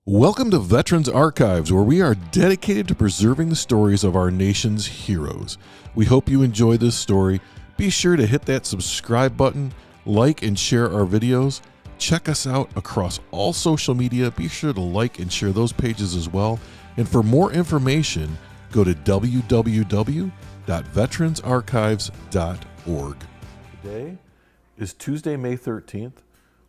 Welcome to Veterans Archives, where we are dedicated to preserving the stories of our nation's heroes. We hope you enjoy this story. Be sure to hit that subscribe button, like and share our videos. Check us out across all social media. Be sure to like and share those pages as well. And for more information, go to www.veteransarchives.org. Today is Tuesday, May 13th.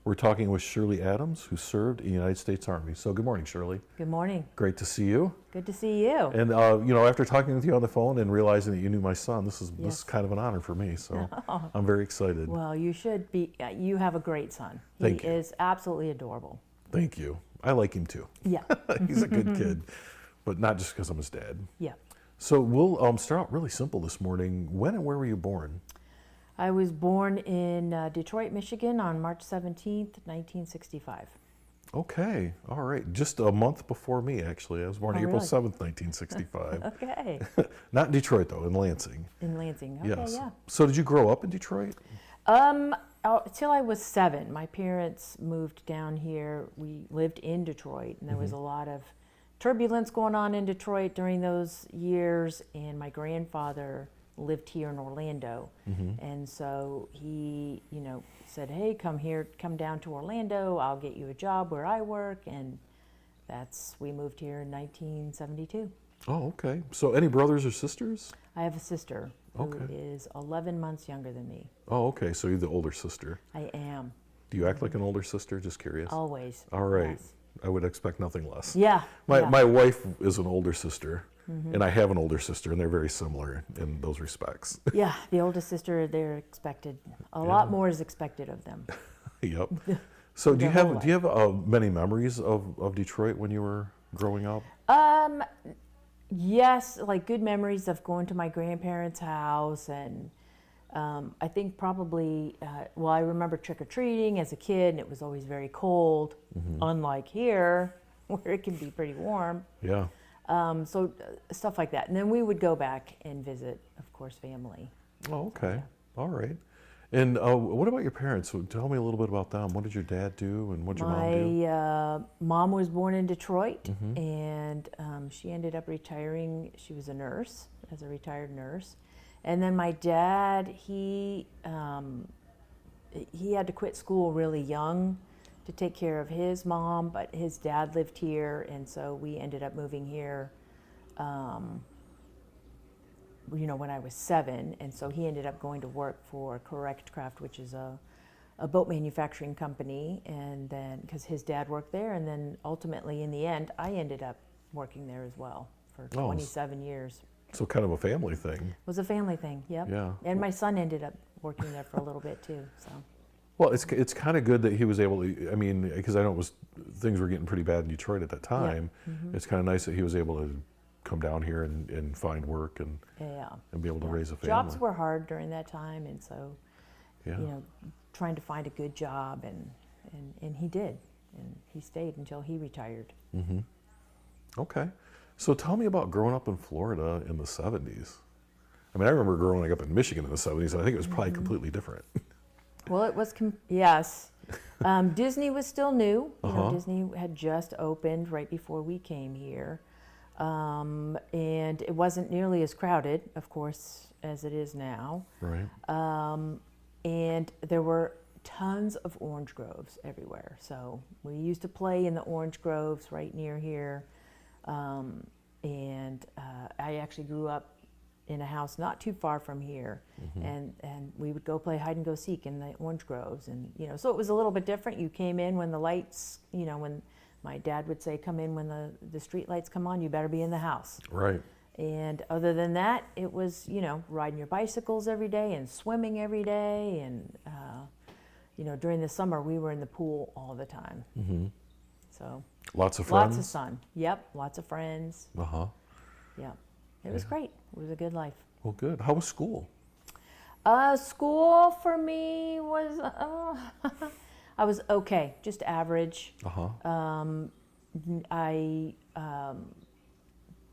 We're talking with Shirley Adams, who served in the United States Army. So good morning, Shirley. Good morning. Great to see you. Good to see you. And after talking with you on the phone and realizing that you knew my son, this is kind of an honor for me. So I'm very excited. Well, you should be. You have a great son. Thank you. He is absolutely adorable. Thank you. I like him too. Yeah. He's a good kid, but not just because I'm his dad. Yeah. So we'll start out really simple this morning. When and where were you born? I was born in Detroit, Michigan on March 17th, 1965. Okay, all right. Just a month before me, actually. I was born April 7th, 1965. Okay. Not in Detroit, though, in Lansing. In Lansing, okay, Yes. yeah. So did you grow up in Detroit? Till I was 7. My parents moved down here. We lived in Detroit, and there was a lot of turbulence going on in Detroit during those years, and my grandfather lived here in Orlando, and so he, said, "Hey, come down to Orlando. I'll get you a job where I work," and we moved here in 1972. Oh, okay. So any brothers or sisters? I have a sister who is 11 months younger than me. Oh, okay. So you're the older sister. I am. Do you act like an older sister? Just curious. Always. All right. Yes. I would expect nothing less. Yeah. My wife is an older sister, and I have an older sister, and they're very similar in those respects. Yeah, the oldest sister, they're expected. A lot more is expected of them. Yep. So do you have many memories of Detroit when you were growing up? Yes, like good memories of going to my grandparents' house, and I think probably, I remember trick-or-treating as a kid, and it was always very cold, unlike here, where it can be pretty warm. Yeah. So stuff like that. And then we would go back and visit, of course, family. Oh, okay. All right. And what about your parents? Tell me a little bit about them. What did your dad do, and what did your mom do? My mom was born in Detroit, and she ended up retiring. She was a nurse, as a retired nurse. And then my dad, he had to quit school really young to take care of his mom, but his dad lived here, and so we ended up moving here, when I was 7, and so he ended up going to work for Correct Craft, which is a boat manufacturing company, and then, because his dad worked there, and then ultimately, in the end, I ended up working there as well for 27 years. So kind of a family thing. It was a family thing, yep. Yeah. And my son ended up working there for a little bit too, so. Well, it's kind of good that he was able to, because I know things were getting pretty bad in Detroit at that time. Yeah. It's kind of nice that he was able to come down here and find work and be able to raise a family. Jobs were hard during that time, and so, trying to find a good job, and he did, and he stayed until he retired. Okay. So tell me about growing up in Florida in the 70s. I remember growing up in Michigan in the 70s, and I think it was probably completely different. Well, it was, yes. Disney was still new. Disney had just opened right before we came here. And it wasn't nearly as crowded, of course, as it is now. Right. And there were tons of orange groves everywhere. So we used to play in the orange groves right near here. I actually grew up in a house not too far from here, and we would go play hide and go seek in the orange groves, and so it was a little bit different. You came in when the lights, when my dad would say, "Come in when the street lights come on. You better be in the house." Right. And other than that, it was riding your bicycles every day and swimming every day, and during the summer we were in the pool all the time. So lots of friends. Lots of sun. Yep, lots of friends. Yeah, it was great. It was a good life. Well, good. How was school? School for me was I was okay, just average. I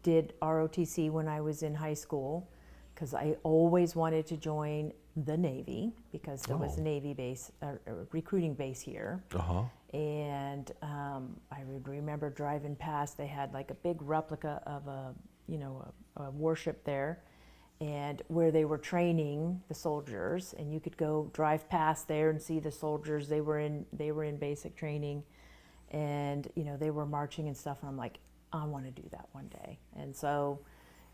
did ROTC when I was in high school because I always wanted to join the Navy because there was a Navy base, a recruiting base here. And I would remember driving past, they had like a big replica of a warship there, and where they were training the soldiers, and you could go drive past there and see the soldiers. They were in basic training, and they were marching and stuff, and I'm like, I want to do that one day. And so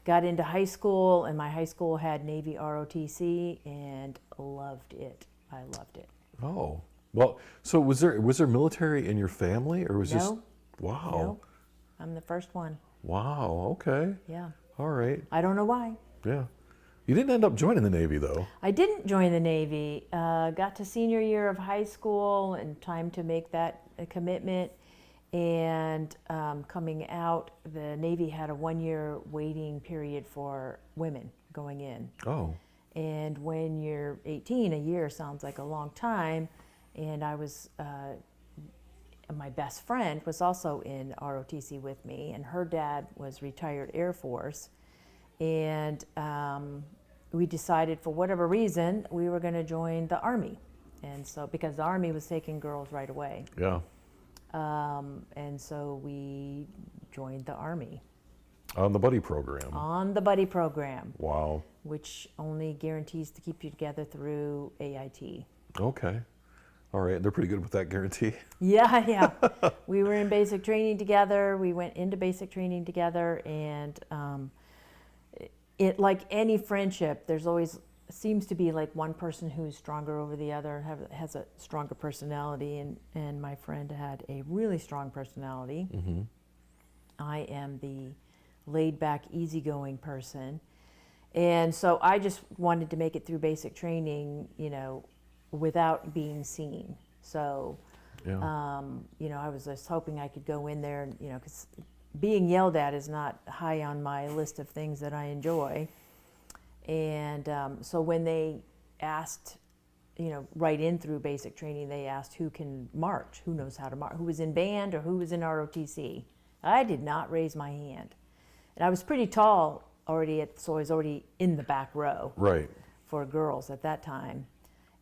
got into high school, and my high school had Navy ROTC, and loved it. I loved it. Oh, well, so was there military in your family, or was No. this? Wow. No, I'm the first one. Wow. Okay. Yeah. All right. I don't know why. Yeah. You didn't end up joining the Navy, though. I didn't join the Navy. Got to senior year of high school and time to make that commitment. And coming out, the Navy had a 1-year waiting period for women going in. Oh. And when you're 18, a year sounds like a long time. And I was, my best friend was also in ROTC with me, and her dad was retired Air Force. And we decided, for whatever reason, we were going to join the Army. And so, because the Army was taking girls right away. Yeah. And so we joined the Army. On the buddy program. On the buddy program. Wow. Which only guarantees to keep you together through AIT. Okay. All right. They're pretty good with that guarantee. Yeah, yeah. We were in basic training together. We went into basic training together, and it, like any friendship, there's always seems to be like one person who's stronger over the other, has a stronger personality, and my friend had a really strong personality. Mm-hmm. I am the laid-back, easygoing person, and so I just wanted to make it through basic training, without being seen. So, Yeah. I was just hoping I could go in there, and, because being yelled at is not high on my list of things that I enjoy. And so when they asked, right in through basic training, they asked who can march, who knows how to march, who was in band or who was in ROTC. I did not raise my hand. And I was pretty tall already, so I was already in the back row. Right. For girls at that time.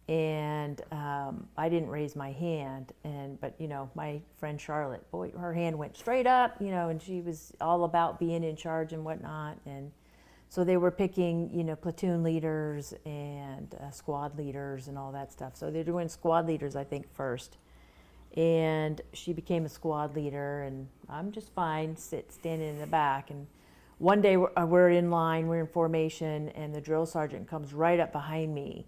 And I didn't raise my hand, but my friend Charlotte, boy, her hand went straight up, and she was all about being in charge and whatnot. And so they were picking, platoon leaders and squad leaders and all that stuff. So they're doing squad leaders, I think, first. And she became a squad leader, and I'm just fine, standing in the back. And one day we're in line, we're in formation, and the drill sergeant comes right up behind me.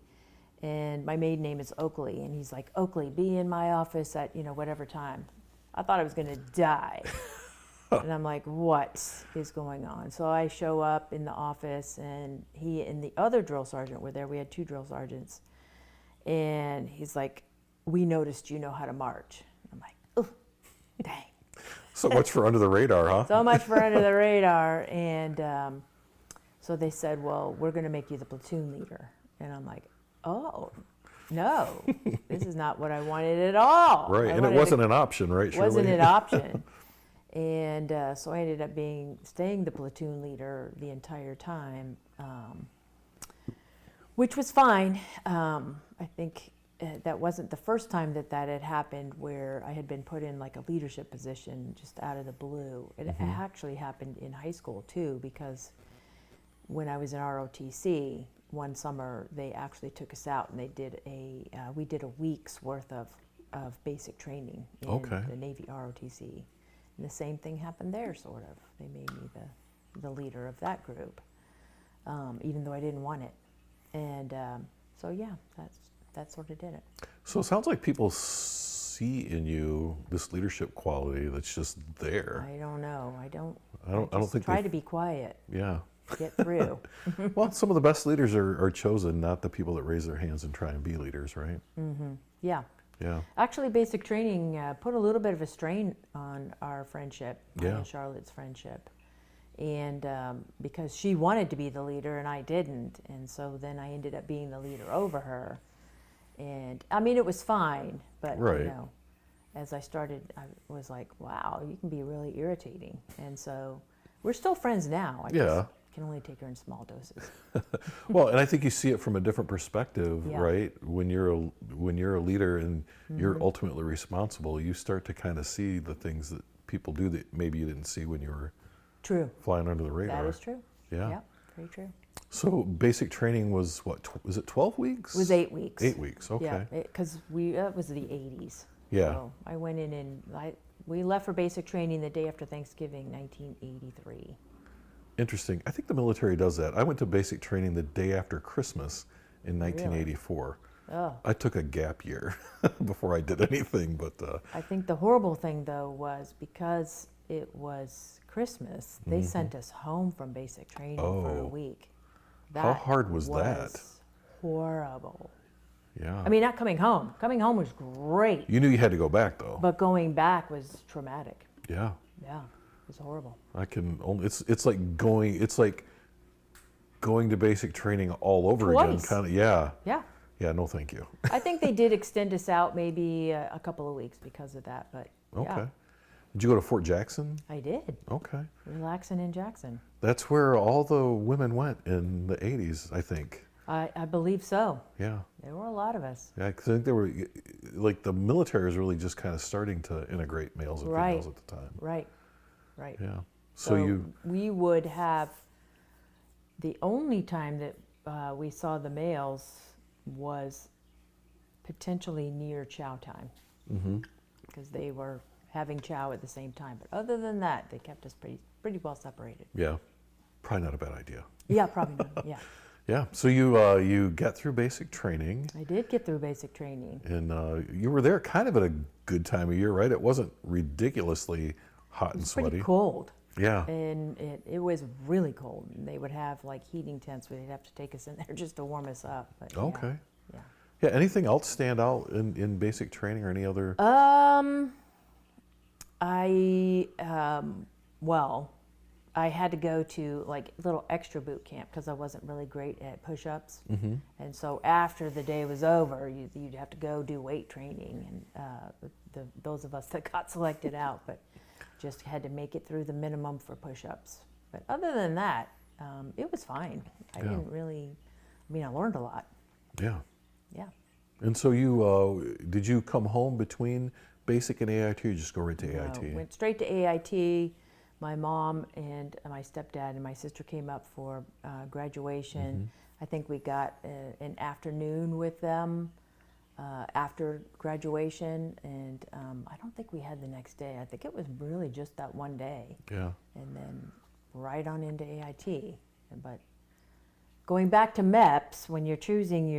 And my maiden name is Oakley, and he's like, Oakley, be in my office at, whatever time. I thought I was going to die. And I'm like, what is going on? So I show up in the office, and he and the other drill sergeant were there. We had 2 drill sergeants. And he's like, we noticed you know how to march. I'm like, oh, dang. So much for under the radar, huh? So much for under the radar. And so they said, well, we're going to make you the platoon leader. And I'm like, oh, no, this is not what I wanted at all. Right, and it wasn't an option, right, Shirley? Wasn't an option. And so I ended up staying the platoon leader the entire time, which was fine. I think that wasn't the first time that had happened, where I had been put in like a leadership position just out of the blue. It actually happened in high school too, because when I was in ROTC, one summer they actually took us out, and we did a week's worth of basic training in the Navy ROTC. And the same thing happened there, sort of. They made me the leader of that group, even though I didn't want it. And so yeah, that sort of did it. So it sounds like people see in you this leadership quality that's just there. I don't know. I don't think try to be quiet. Yeah. Get through. Well, some of the best leaders are chosen, not the people that raise their hands and try and be leaders, right? Mm-hmm. Yeah. Yeah. Actually, basic training put a little bit of a strain on our friendship, on Charlotte's friendship. And because she wanted to be the leader and I didn't. And so then I ended up being the leader over her. And I mean, it was fine, but as I started, I was like, wow, you can be really irritating. And so we're still friends now. can only take her in small doses. Well, and I think you see it from a different perspective, Yeah. right? When you're a leader and you're ultimately responsible, you start to kind of see the things that people do that maybe you didn't see when you were True. flying under the radar. That is true. Yeah. Yep, very true. So basic training was what? Was it 12 weeks? It was 8 weeks. 8 weeks. Okay. Yeah, because it was the 80s. Yeah. So I went in and we left for basic training the day after Thanksgiving, 1983. Interesting. I think the military does that. I went to basic training the day after Christmas in 1984. Oh. I took a gap year before I did anything, but I think the horrible thing, though, was because it was Christmas, they sent us home from basic training for a Oh. week. How hard was that? Horrible. yeah. I mean, not coming home. Coming home was great, You knew you had to go back though. but going back was traumatic. Yeah. Yeah, it was horrible. I can only it's like going to basic training all over again Twice. kind of. Yeah. Yeah. Yeah, no thank you. I think they did extend us out maybe a couple of weeks because of that, but Okay. yeah, Did you go to Fort Jackson? I did. Okay. Relaxing in Jackson. That's where all the women went in the 80s, I think. I believe so. Yeah. There were a lot of us. Yeah, 'cause I think they were, like, the military was really just kind of starting to integrate males and Right. females at the time. Right. Right. Yeah. So you, we would have the only time that we saw the males was potentially near chow time because they were having chow at the same time. But other than that, they kept us pretty well separated. yeah, probably not a bad idea. Yeah, probably not. Yeah, Yeah. So you got through basic training, I did get through basic training. and you were there kind of at a good time of year, right? It wasn't ridiculously hot and It's pretty sweaty. cold. Yeah. And it was really cold. And they would have like heating tents where they'd have to take us in there just to warm us up. But, yeah, Okay. Yeah. Yeah. Anything else stand out in basic training or any other? Well, I had to go to like a little extra boot camp because I wasn't really great at push-ups. And so after the day was over, you'd have to go do weight training. And those of us that got selected out, but just had to make it through the minimum for push-ups. But other than that, it was fine. I didn't really, I learned a lot. Yeah. Yeah. And so did you come home between basic and AIT, or you just go right to AIT? Went straight to AIT. My mom and my stepdad and my sister came up for graduation. I think we got an afternoon with them after graduation, and I don't think we had the next day. I think it was really just that one day, Yeah. and then right on into AIT. But going back to MEPS, when you're choosing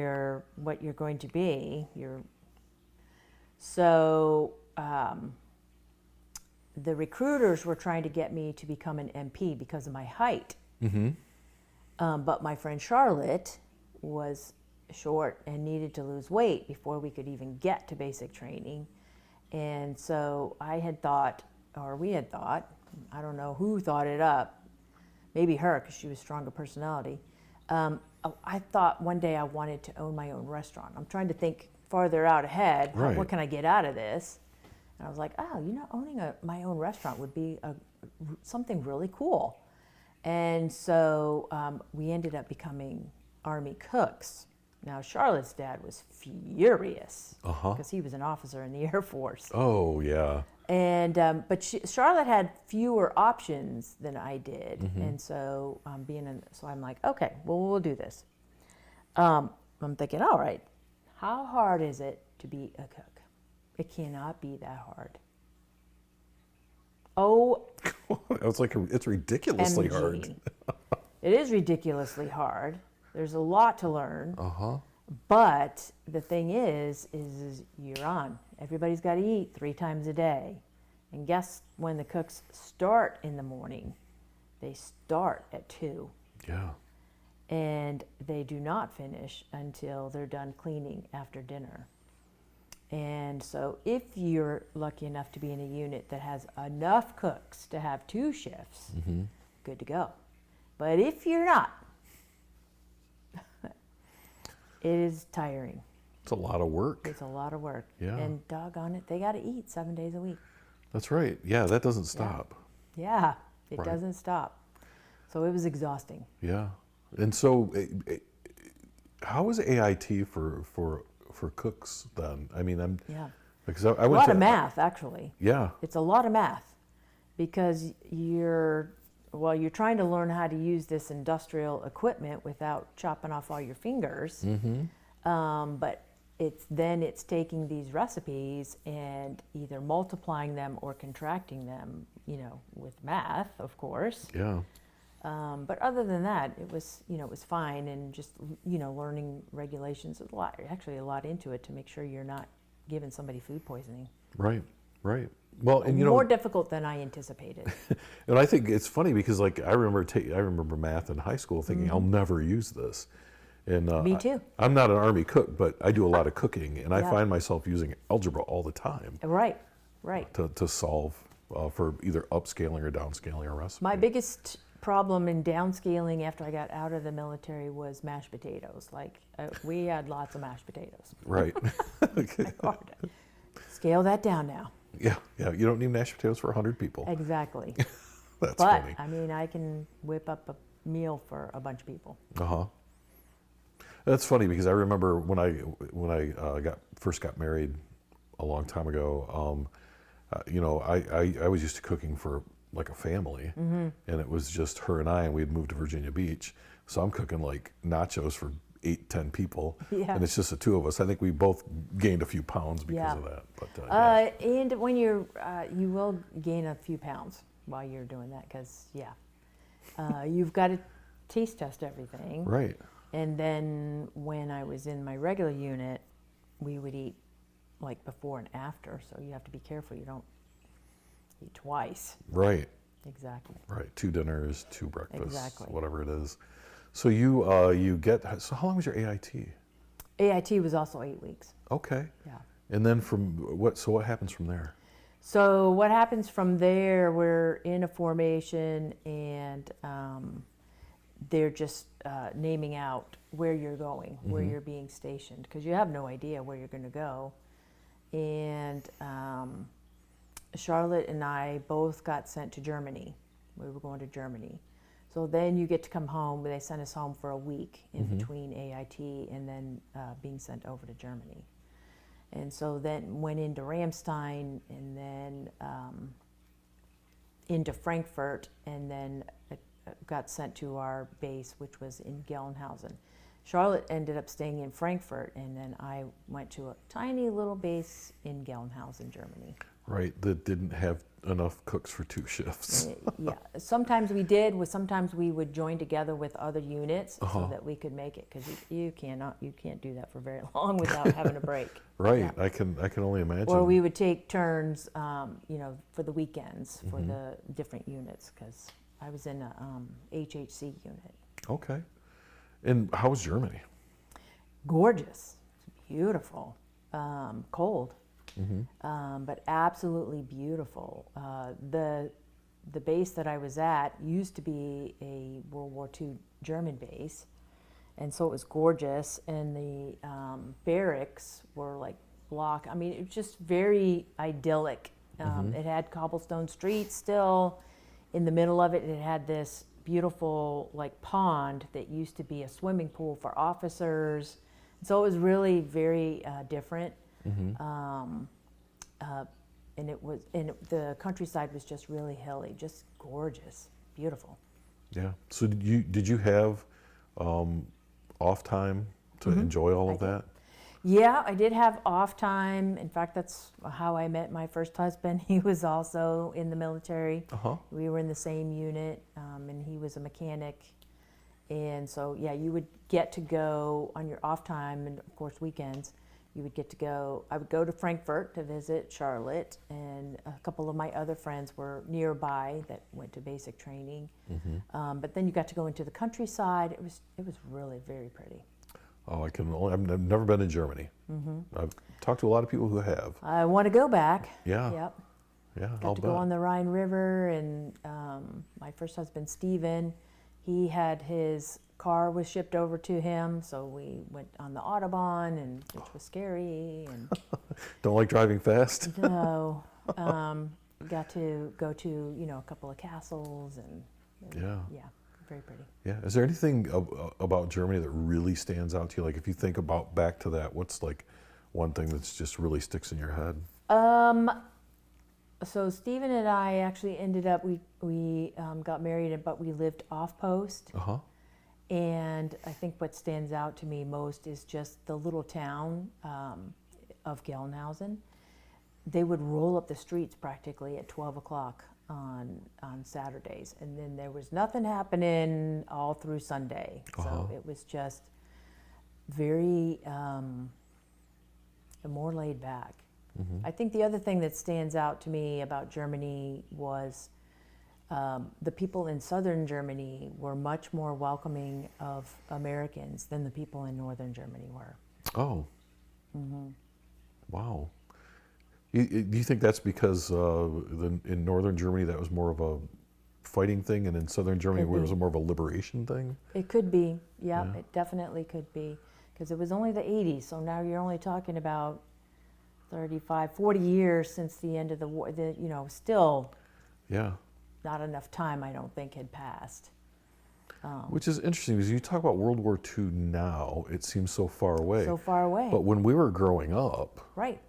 what you're going to be, the recruiters were trying to get me to become an MP because of my height. But my friend Charlotte was short and needed to lose weight before we could even get to basic training. And so we had thought, I don't know who thought it up, maybe her because she was stronger personality. I thought one day I wanted to own my own restaurant. I'm trying to think farther out ahead. Right. What can I get out of this? And I was like, owning my own restaurant would be something really cool. And so we ended up becoming Army cooks. Now, Charlotte's dad was furious because he was an officer in the Air Force. Oh, yeah. And but Charlotte had fewer options than I did, and so so I'm like, okay, well, we'll do this. I'm thinking, all right, how hard is it to be a cook? It cannot be that hard. Oh, It's ridiculously hard. MG. It is ridiculously hard. There's a lot to learn. But the thing is you're on. Everybody's got to eat 3 times a day. And guess when the cooks start in the morning? They start at 2. Yeah. And they do not finish until they're done cleaning after dinner. And so if you're lucky enough to be in a unit that has enough cooks to have 2 shifts, good to go. But if you're not, it is tiring. It's a lot of work. It's a lot of work. Yeah. And doggone it, they got to eat 7 days a week. That's right. Yeah, that doesn't stop. Yeah, it Right. doesn't stop. So it was exhausting. Yeah. And so, how is AIT for cooks then? I mean, Yeah. because I A went lot to of math, actually. Yeah. It's a lot of math because you're trying to learn how to use this industrial equipment without chopping off all your fingers. But it's taking these recipes and either multiplying them or contracting them, with math, of course. Yeah. But other than that, it was fine, and just, learning regulations, actually a lot into it to make sure you're not giving somebody food poisoning. Right. Right. Well, and More difficult than I anticipated. and I think it's funny because like I remember math in high school thinking I'll never use this. And Me too. I'm not an Army cook, but I do a lot of cooking, and I Yeah. find myself using algebra all the time Right. to solve for either upscaling or downscaling a recipe. My biggest problem in downscaling after I got out of the military was mashed potatoes. Like, we had lots of mashed potatoes. Right. Hard. Scale that down now. Yeah. You don't need mashed potatoes for 100 people. Exactly. That's But, funny. I mean, I can whip up a meal for a bunch of people. That's funny because I remember when I first got married a long time ago. I was used to cooking for like a family, and it was just her and I, and we had moved to Virginia Beach. So I'm cooking like nachos for 8-10 people, Yeah. and it's just the two of us. I think we both gained a few pounds because Yeah. of that. But yeah. And when you will gain a few pounds while you're doing that, because you've got to taste test everything. Right. And then when I was in my regular unit, we would eat like before and after, so you have to be careful you don't eat twice. Right. Exactly. Right. 2 dinners, 2 breakfasts, Exactly. whatever it is. So so how long was your AIT? AIT was also 8 weeks. Okay. Yeah. And then what happens from there? So what happens from there, we're in a formation, and they're just naming out where you're going, where you're being stationed, because you have no idea where you're going to go. And Charlotte and I both got sent to Germany. We were going to Germany. So then you get to come home. They sent us home for a week in between AIT and then being sent over to Germany. And so then went into Ramstein, and then into Frankfurt, and then got sent to our base, which was in Gelnhausen. Charlotte ended up staying in Frankfurt, and then I went to a tiny little base in Gelnhausen, Germany. Right, that didn't have enough cooks for 2 shifts. Yeah, sometimes we did. Sometimes we would join together with other units so that we could make it, because you can't do that for very long without having a break. Right, Yeah. I can only imagine. Or we would take turns, for the weekends for the different units, because I was in a HHC unit. Okay. And how was Germany? Gorgeous, beautiful, cold, but absolutely beautiful. The base that I was at used to be a World War II German base, and so it was gorgeous. And the barracks were like block. I mean, it was just very idyllic. It had cobblestone streets still. In the middle of it, it had this beautiful like pond that used to be a swimming pool for officers. So it was really very different. And the countryside was just really hilly, just gorgeous, beautiful. Yeah. So did you have off time to enjoy all of that? Yeah, I did have off time. In fact, that's how I met my first husband. He was also in the military. We were in the same unit, and he was a mechanic. And so, yeah, you would get to go on your off time, and of course weekends, you would get to go. I would go to Frankfurt to visit Charlotte, and a couple of my other friends were nearby that went to basic training. But then you got to go into the countryside. It was really very pretty. Oh, I've never been in Germany. I've talked to a lot of people who have. I want to go back. Yeah. Yep. Yeah, Got to go on the Rhine River, and my first husband, Stephen, he had his car was shipped over to him, so we went on the Autobahn, and which was scary. And Don't like driving fast? no, got to go to a couple of castles, and Yeah. yeah, very pretty. Yeah. Is there anything about Germany that really stands out to you? Like if you think about back to that, what's like one thing that's just really sticks in your head? So Stephen and I actually ended up, we got married, but we lived off post. Uh-huh. And I think what stands out to me most is just the little town of Gelnhausen. They would roll up the streets practically at 12 o'clock on Saturdays. And then there was nothing happening all through Sunday. So it was just very more laid back. I think the other thing that stands out to me about Germany was the people in southern Germany were much more welcoming of Americans than the people in northern Germany were. Oh. Wow. Do you think that's because in northern Germany that was more of a fighting thing, and in southern Germany where it was more of a liberation thing? It could be. Yeah. It definitely could be. Because it was only the 80s, so now you're only talking about 35, 40 years since the end of the war. Still not enough time, I don't think, had passed. Which is interesting because you talk about World War II now, it seems so far away. So far away. But when we were growing up, right.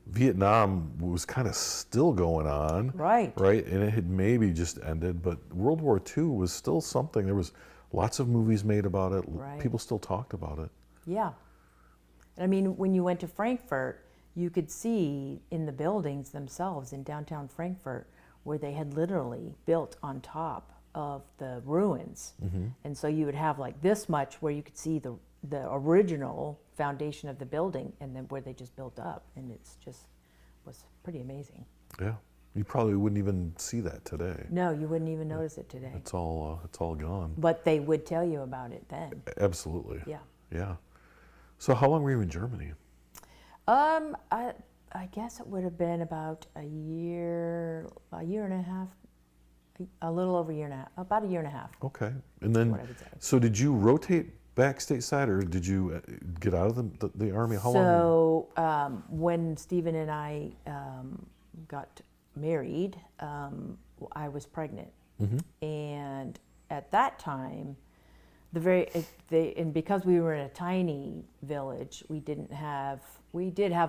Vietnam was kind of still going on. Right. Right? And it had maybe just ended, but World War II was still something. There was lots of movies made about it. Right. People still talked about it. Yeah. I mean, when you went to Frankfurt, you could see in the buildings themselves in downtown Frankfurt where they had literally built on top of the ruins. And so you would have like this much where you could see the original foundation of the building, and then where they just built up. And it's just was pretty amazing. Yeah. You probably wouldn't even see that today. No, you wouldn't even notice it today. It's all gone. But they would tell you about it then. Absolutely. Yeah. Yeah. So how long were you in Germany? I guess it would have been about a year and a half, a little over a year and a half, about a year and a half. Okay. And then, what I would say. So did you rotate back stateside, or did you get out of the Army? How long? So when Stephen and I got married, I was pregnant. And at that time, and because we were in a tiny village, we did have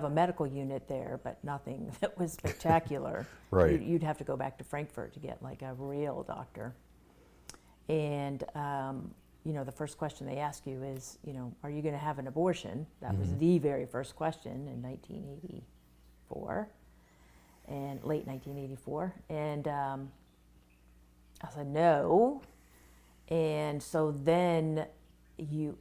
a medical unit there, but nothing that was spectacular. Right. You'd have to go back to Frankfurt to get like a real doctor. And the first question they ask you is, are you going to have an abortion? That was the very first question in 1984, and late 1984. And I said no. And so then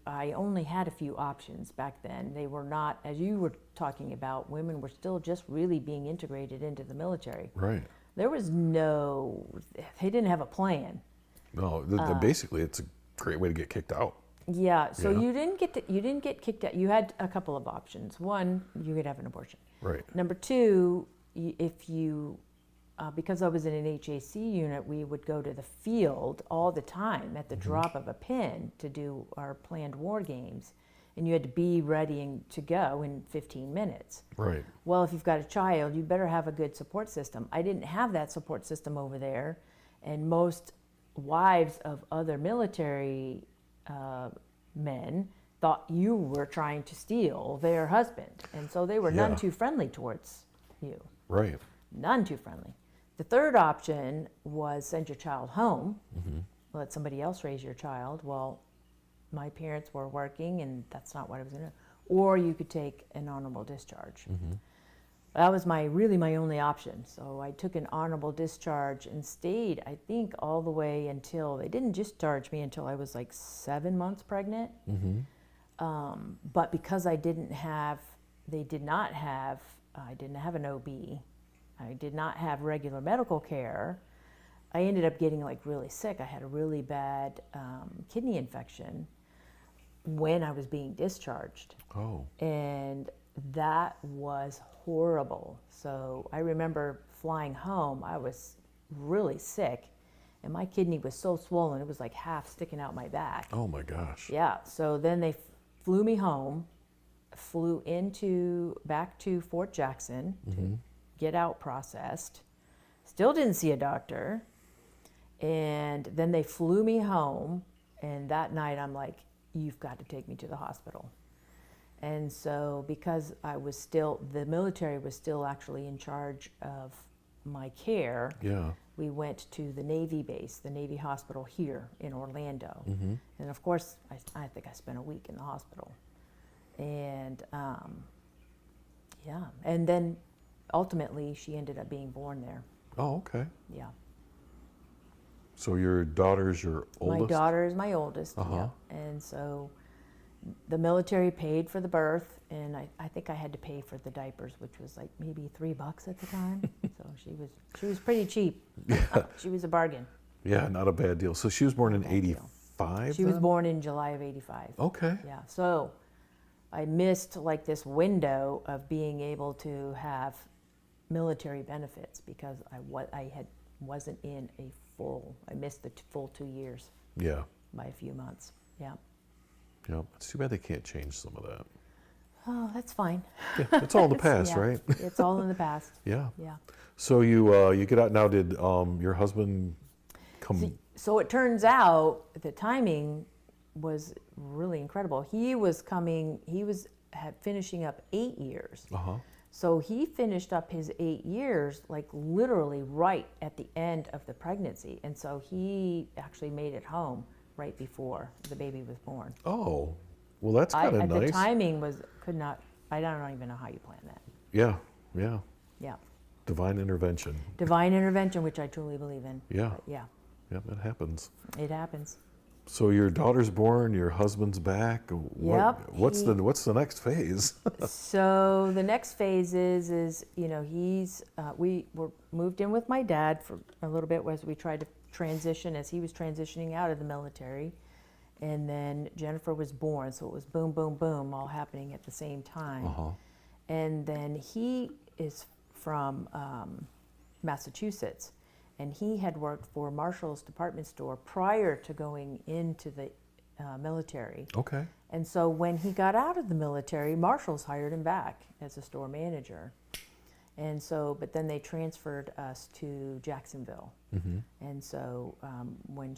I only had a few options back then. They were not, as you were talking about, women were still just really being integrated into the military. Right. There was they didn't have a plan. No, basically it's a great way to get kicked out. Yeah, so you didn't get kicked out. You had a couple of options. One, you could have an abortion. Right. Number two, if you because I was in an HAC unit, we would go to the field all the time at the drop of a pin to do our planned war games. And you had to be ready to go in 15 minutes. Right. Well, if you've got a child, you better have a good support system. I didn't have that support system over there. And most wives of other military men thought you were trying to steal their husband. And so they were none too friendly towards you. Right. None too friendly. The third option was send your child home, let somebody else raise your child. Well, my parents were working, and that's not what I was going to do. Or you could take an honorable discharge. That was really my only option. So I took an honorable discharge and stayed, I think, all the way until, they didn't discharge me until I was like 7 months pregnant. But because I didn't have an OB, I did not have regular medical care, I ended up getting like really sick. I had a really bad kidney infection when I was being discharged. Oh. And that was horrible. So I remember flying home, I was really sick, and my kidney was so swollen, it was like half sticking out my back. Oh my gosh. Yeah, so then they flew me home, flew back to Fort Jackson to get out processed. Still didn't see a doctor. And then they flew me home, and that night I'm like, you've got to take me to the hospital. And so because the military was still actually in charge of my care, Yeah. we went to the Navy base, the Navy hospital here in Orlando. Mm-hmm. And of course, I think I spent a week in the hospital. And yeah, and then ultimately she ended up being born there. Oh, okay. Yeah. So your daughter's your oldest? My daughter is my oldest. Uh-huh. Yeah. And so the military paid for the birth, and I think I had to pay for the diapers, which was like maybe $3 at the time. So she was pretty cheap. Yeah. She was a bargain. Yeah, not a bad deal. So she was born in 85? She was born in July of 85. Okay. Yeah. So I missed like this window of being able to have military benefits because I wasn't in a I missed the full 2 years. Yeah. By a few months. Yeah. Yeah. It's too bad they can't change some of that. Oh, that's fine. Yeah, it's all in the past, Yeah, right? It's all in the past. Yeah. Yeah. So you get out now. Did your husband come? So it turns out the timing was really incredible. He was finishing up 8 years. Uh-huh. So he finished up his 8 years, like literally right at the end of the pregnancy. And so he actually made it home right before the baby was born. Oh, well, that's kind of nice. The timing I don't even know how you plan that. Yeah, yeah. Yeah. Divine intervention. Divine intervention, which I truly believe in. Yeah. But yeah. Yeah, that happens. It happens. So your daughter's born, your husband's back. What's the next phase? So the next phase is we were moved in with my dad for a little bit as we tried to transition as he was transitioning out of the military, and then Jennifer was born. So it was boom, boom, boom, all happening at the same time. Uh-huh. And then he is from Massachusetts. And he had worked for Marshall's department store prior to going into the military. Okay. And so when he got out of the military, Marshall's hired him back as a store manager. And so, but then they transferred us to Jacksonville. Mm-hmm. And so when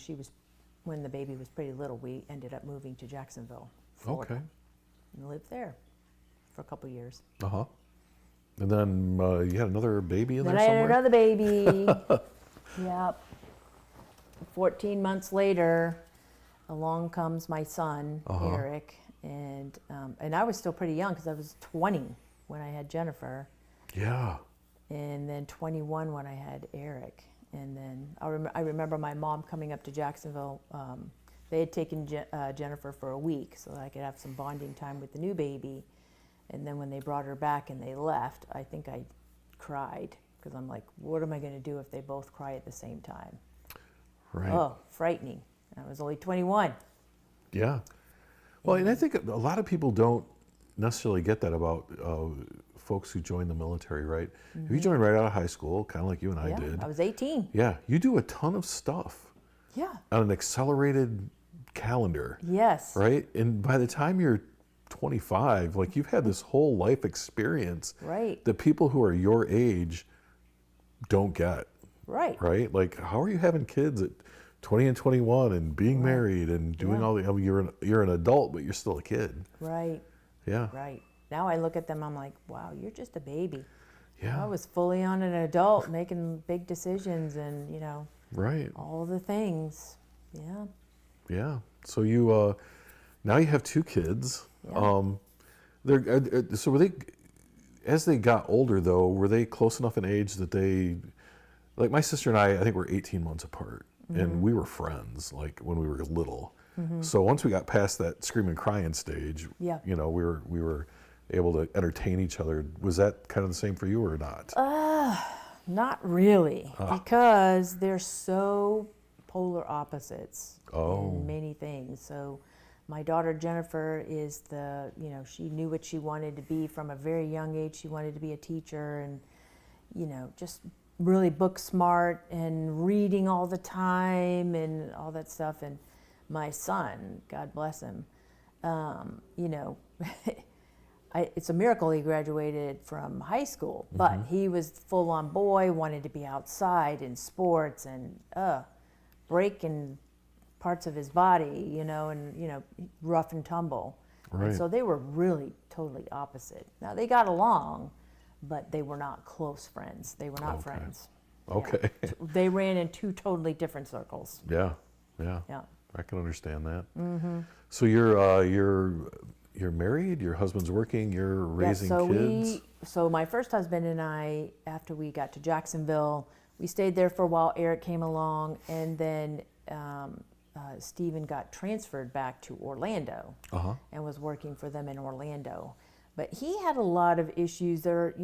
the baby was pretty little, we ended up moving to Jacksonville, Florida. Okay. And lived there for a couple years. Uh-huh. And then you had another baby in there Then I somewhere? had another baby. Yep. 14 months later, along comes my son, Uh-huh. Eric, and I was still pretty young because I was 20 when I had Jennifer, Yeah. and then 21 when I had Eric. And then I remember my mom coming up to Jacksonville. They had taken Jennifer for a week so that I could have some bonding time with the new baby. And then when they brought her back and they left, I think I cried. Because I'm like, what am I going to do if they both cry at the same time? Right. Oh, frightening. I was only 21. Yeah. Well, and I think a lot of people don't necessarily get that about folks who join the military, right? Mm-hmm. If you join right out of high school, kind of like you and I Yeah, did. I was 18. Yeah, you do a ton of stuff Yeah. on an accelerated calendar, Yes. right? And by the time you're 25, like you've had this whole life experience Right. that people who are your age don't get, Right. right? Like, how are you having kids at 20 and 21 and being married and doing Yeah. all the, I mean, you're an adult, but you're still a kid. Right. Yeah. Right. Now I look at them, I'm like, wow, you're just a baby. Yeah. I was fully on an adult making big decisions and, Right. all the things. Yeah. Yeah. So you, now you have 2 kids. Yeah. So were they, as they got older though, were they close enough in age that they, like my sister and I think we're 18 months apart, and we were friends like when we were little. Mm-hmm. So once we got past that screaming crying stage, Yeah. we were able to entertain each other. Was that kind of the same for you or not? Not really, because they're so polar opposites in many things. So my daughter Jennifer is she knew what she wanted to be from a very young age. She wanted to be a teacher and, just really book smart and reading all the time and all that stuff. And my son, God bless him, it's a miracle he graduated from high school, but he was full on boy, wanted to be outside in sports and breaking parts of his body, and rough and tumble. Right. And so they were really totally opposite. Now they got along, but they were not close friends. They were not friends. Okay. Yeah. They ran in two totally different circles. Yeah. Yeah. I can understand that. Mm-hmm. So you're married. Your husband's working. You're raising kids. So my first husband and I, after we got to Jacksonville, we stayed there for a while. Eric came along, and then Stephen got transferred back to Orlando and was working for them in Orlando. But he had a lot of issues there.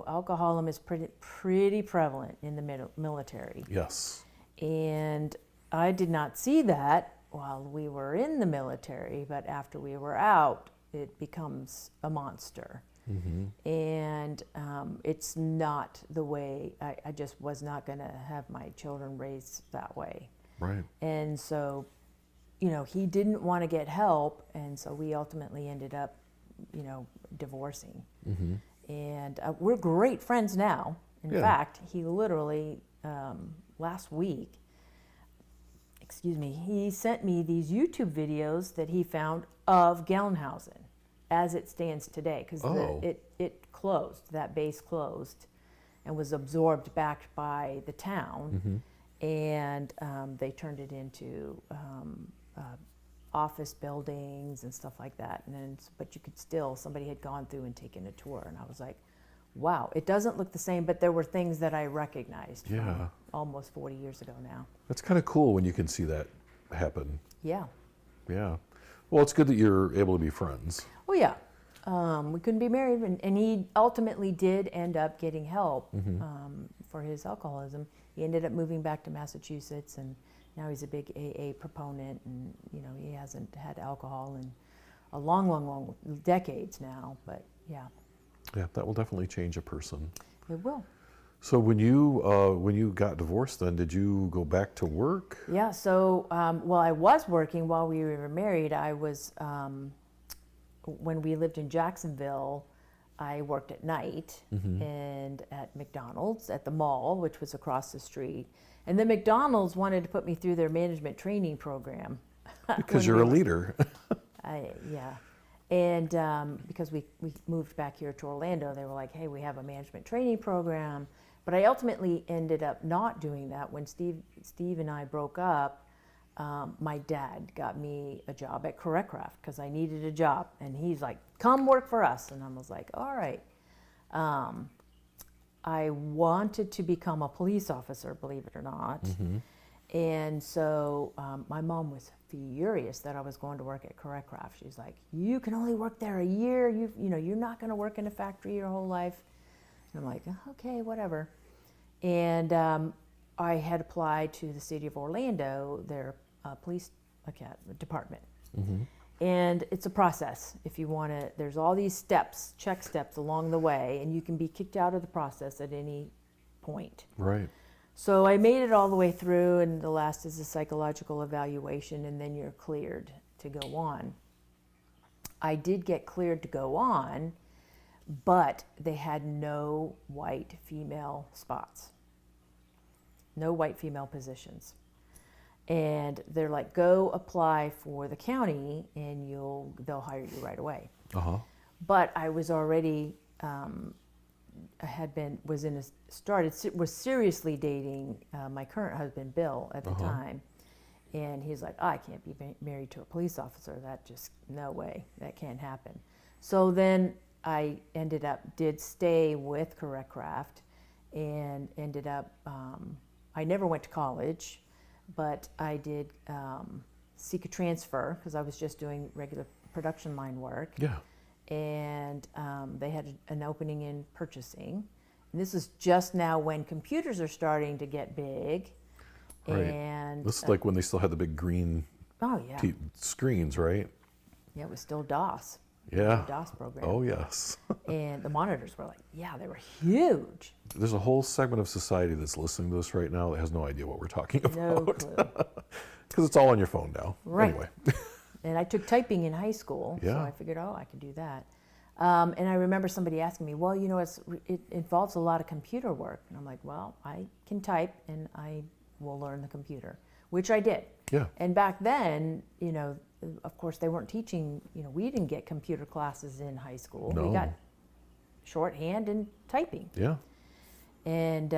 Alcoholism is pretty prevalent in the military. Yes. And I did not see that while we were in the military, but after we were out, it becomes a monster. Mm-hmm. And it's not the way, I just was not going to have my children raised that way. Right. And so, he didn't want to get help, and so we ultimately ended up, divorcing. Mm-hmm. And we're great friends now. In fact, he literally, last week, he sent me these YouTube videos that he found of Gelnhausen as it stands today, because it closed, that base closed and was absorbed back by the town. Mm-hmm. And they turned it into office buildings and stuff like that. But you could still, somebody had gone through and taken a tour, and I was like, wow, it doesn't look the same, but there were things that I recognized from almost 40 years ago now. That's kind of cool when you can see that happen. Yeah. Yeah. Well, it's good that you're able to be friends. Oh, yeah. We couldn't be married, and he ultimately did end up getting help for his alcoholism. He ended up moving back to Massachusetts, and now he's a big AA proponent, and he hasn't had alcohol in a long decades now, but yeah. Yeah, that will definitely change a person. It will. So when you got divorced, then did you go back to work? Yeah. So I was working while we were married. I was when we lived in Jacksonville, I worked at night and at McDonald's at the mall, which was across the street. And then McDonald's wanted to put me through their management training program. Because you're a leader. Yeah. And because we moved back here to Orlando, they were like, hey, we have a management training program. But I ultimately ended up not doing that. When Steve and I broke up, my dad got me a job at CorrectCraft because I needed a job. And he's like, come work for us. And I was like, all right. I wanted to become a police officer, believe it or not. Mm-hmm. And so my mom was furious that I was going to work at CorrectCraft. She's like, you can only work there a year. You're not going to work in a factory your whole life. And I'm like, okay, whatever. And I had applied to the city of Orlando, their police department. Mm-hmm. And it's a process. If you want to, there's all these steps, check steps along the way, and you can be kicked out of the process at any point. Right. So I made it all the way through, and the last is a psychological evaluation, and then you're cleared to go on. I did get cleared to go on, but they had no white female spots, no white female positions. And they're like, go apply for the county, and they'll hire you right away. Uh-huh. But I was already was seriously dating my current husband, Bill, at the time. And he's like, I can't be married to a police officer. That just, no way, that can't happen. So then I did stay with CorrectCraft, and ended up, I never went to college, but I did seek a transfer because I was just doing regular production line work. Yeah. And they had an opening in purchasing. And this is just now when computers are starting to get big. Right. And this is like when they still had the big green screens, right? Yeah, it was still DOS. Yeah. The DOS program. Oh, yes. And the monitors were like, they were huge. There's a whole segment of society that's listening to this right now that has no idea what we're talking about. No clue. Because it's all on your phone now. Right. Anyway. And I took typing in high school, so I figured, I could do that. And I remember somebody asking me, well, it involves a lot of computer work. And I'm like, well, I can type, and I we'll learn the computer, which I did. Yeah. And back then, of course, they weren't teaching, we didn't get computer classes in high school. No. We got shorthand and typing. Yeah. And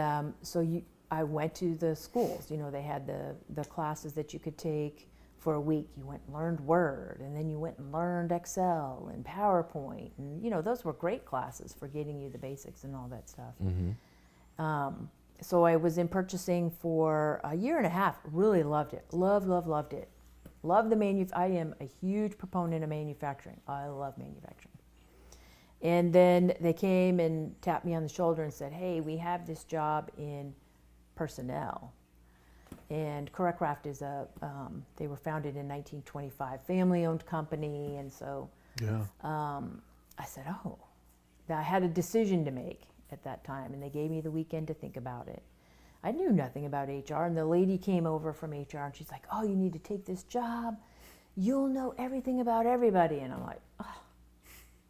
I went to the schools. They had the classes that you could take for a week. You went and learned Word, and then you went and learned Excel and PowerPoint. And, those were great classes for getting you the basics and all that stuff. Mm-hmm. So I was in purchasing for a year and a half. Really loved it. Loved it. Love I am a huge proponent of manufacturing. I love manufacturing. And then they came and tapped me on the shoulder and said, hey, we have this job in personnel. And Correcraft is they were founded in 1925, family-owned company. And so Yeah. I said, oh, I had a decision to make at that time. And they gave me the weekend to think about it. I knew nothing about HR. And the lady came over from HR and she's like, oh, you need to take this job. You'll know everything about everybody. And I'm like, oh,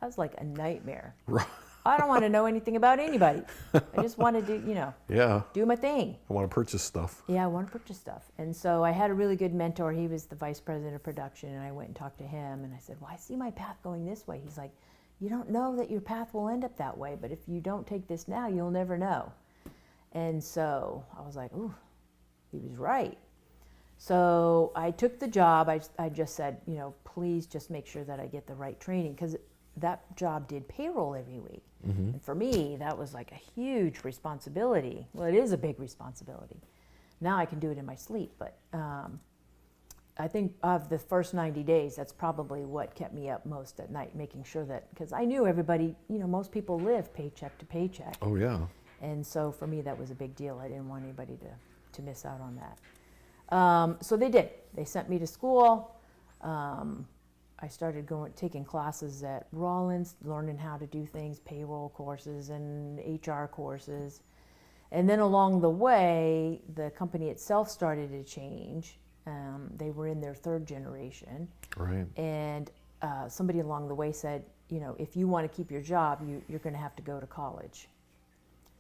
that was like a nightmare. Right. I don't want to know anything about anybody. I just want to do, Yeah. do my thing. I want to purchase stuff. Yeah, I want to purchase stuff. And so I had a really good mentor. He was the vice president of production, and I went and talked to him, and I said, well, I see my path going this way. He's like, you don't know that your path will end up that way, but if you don't take this now, you'll never know. And so I was like, ooh, he was right. So I took the job. I just said, please just make sure that I get the right training, because that job did payroll every week. Mm-hmm. And for me, that was like a huge responsibility. Well, it is a big responsibility. Now I can do it in my sleep, but I think of the first 90 days, that's probably what kept me up most at night, making sure that, because I knew everybody, most people live paycheck to paycheck. Oh, yeah. And so for me, that was a big deal. I didn't want anybody to miss out on that. So they did. They sent me to school. I started taking classes at Rollins, learning how to do things, payroll courses and HR courses. And then along the way, the company itself started to change. They were in their third generation. Right. And somebody along the way said, if you want to keep your job, you're going to have to go to college.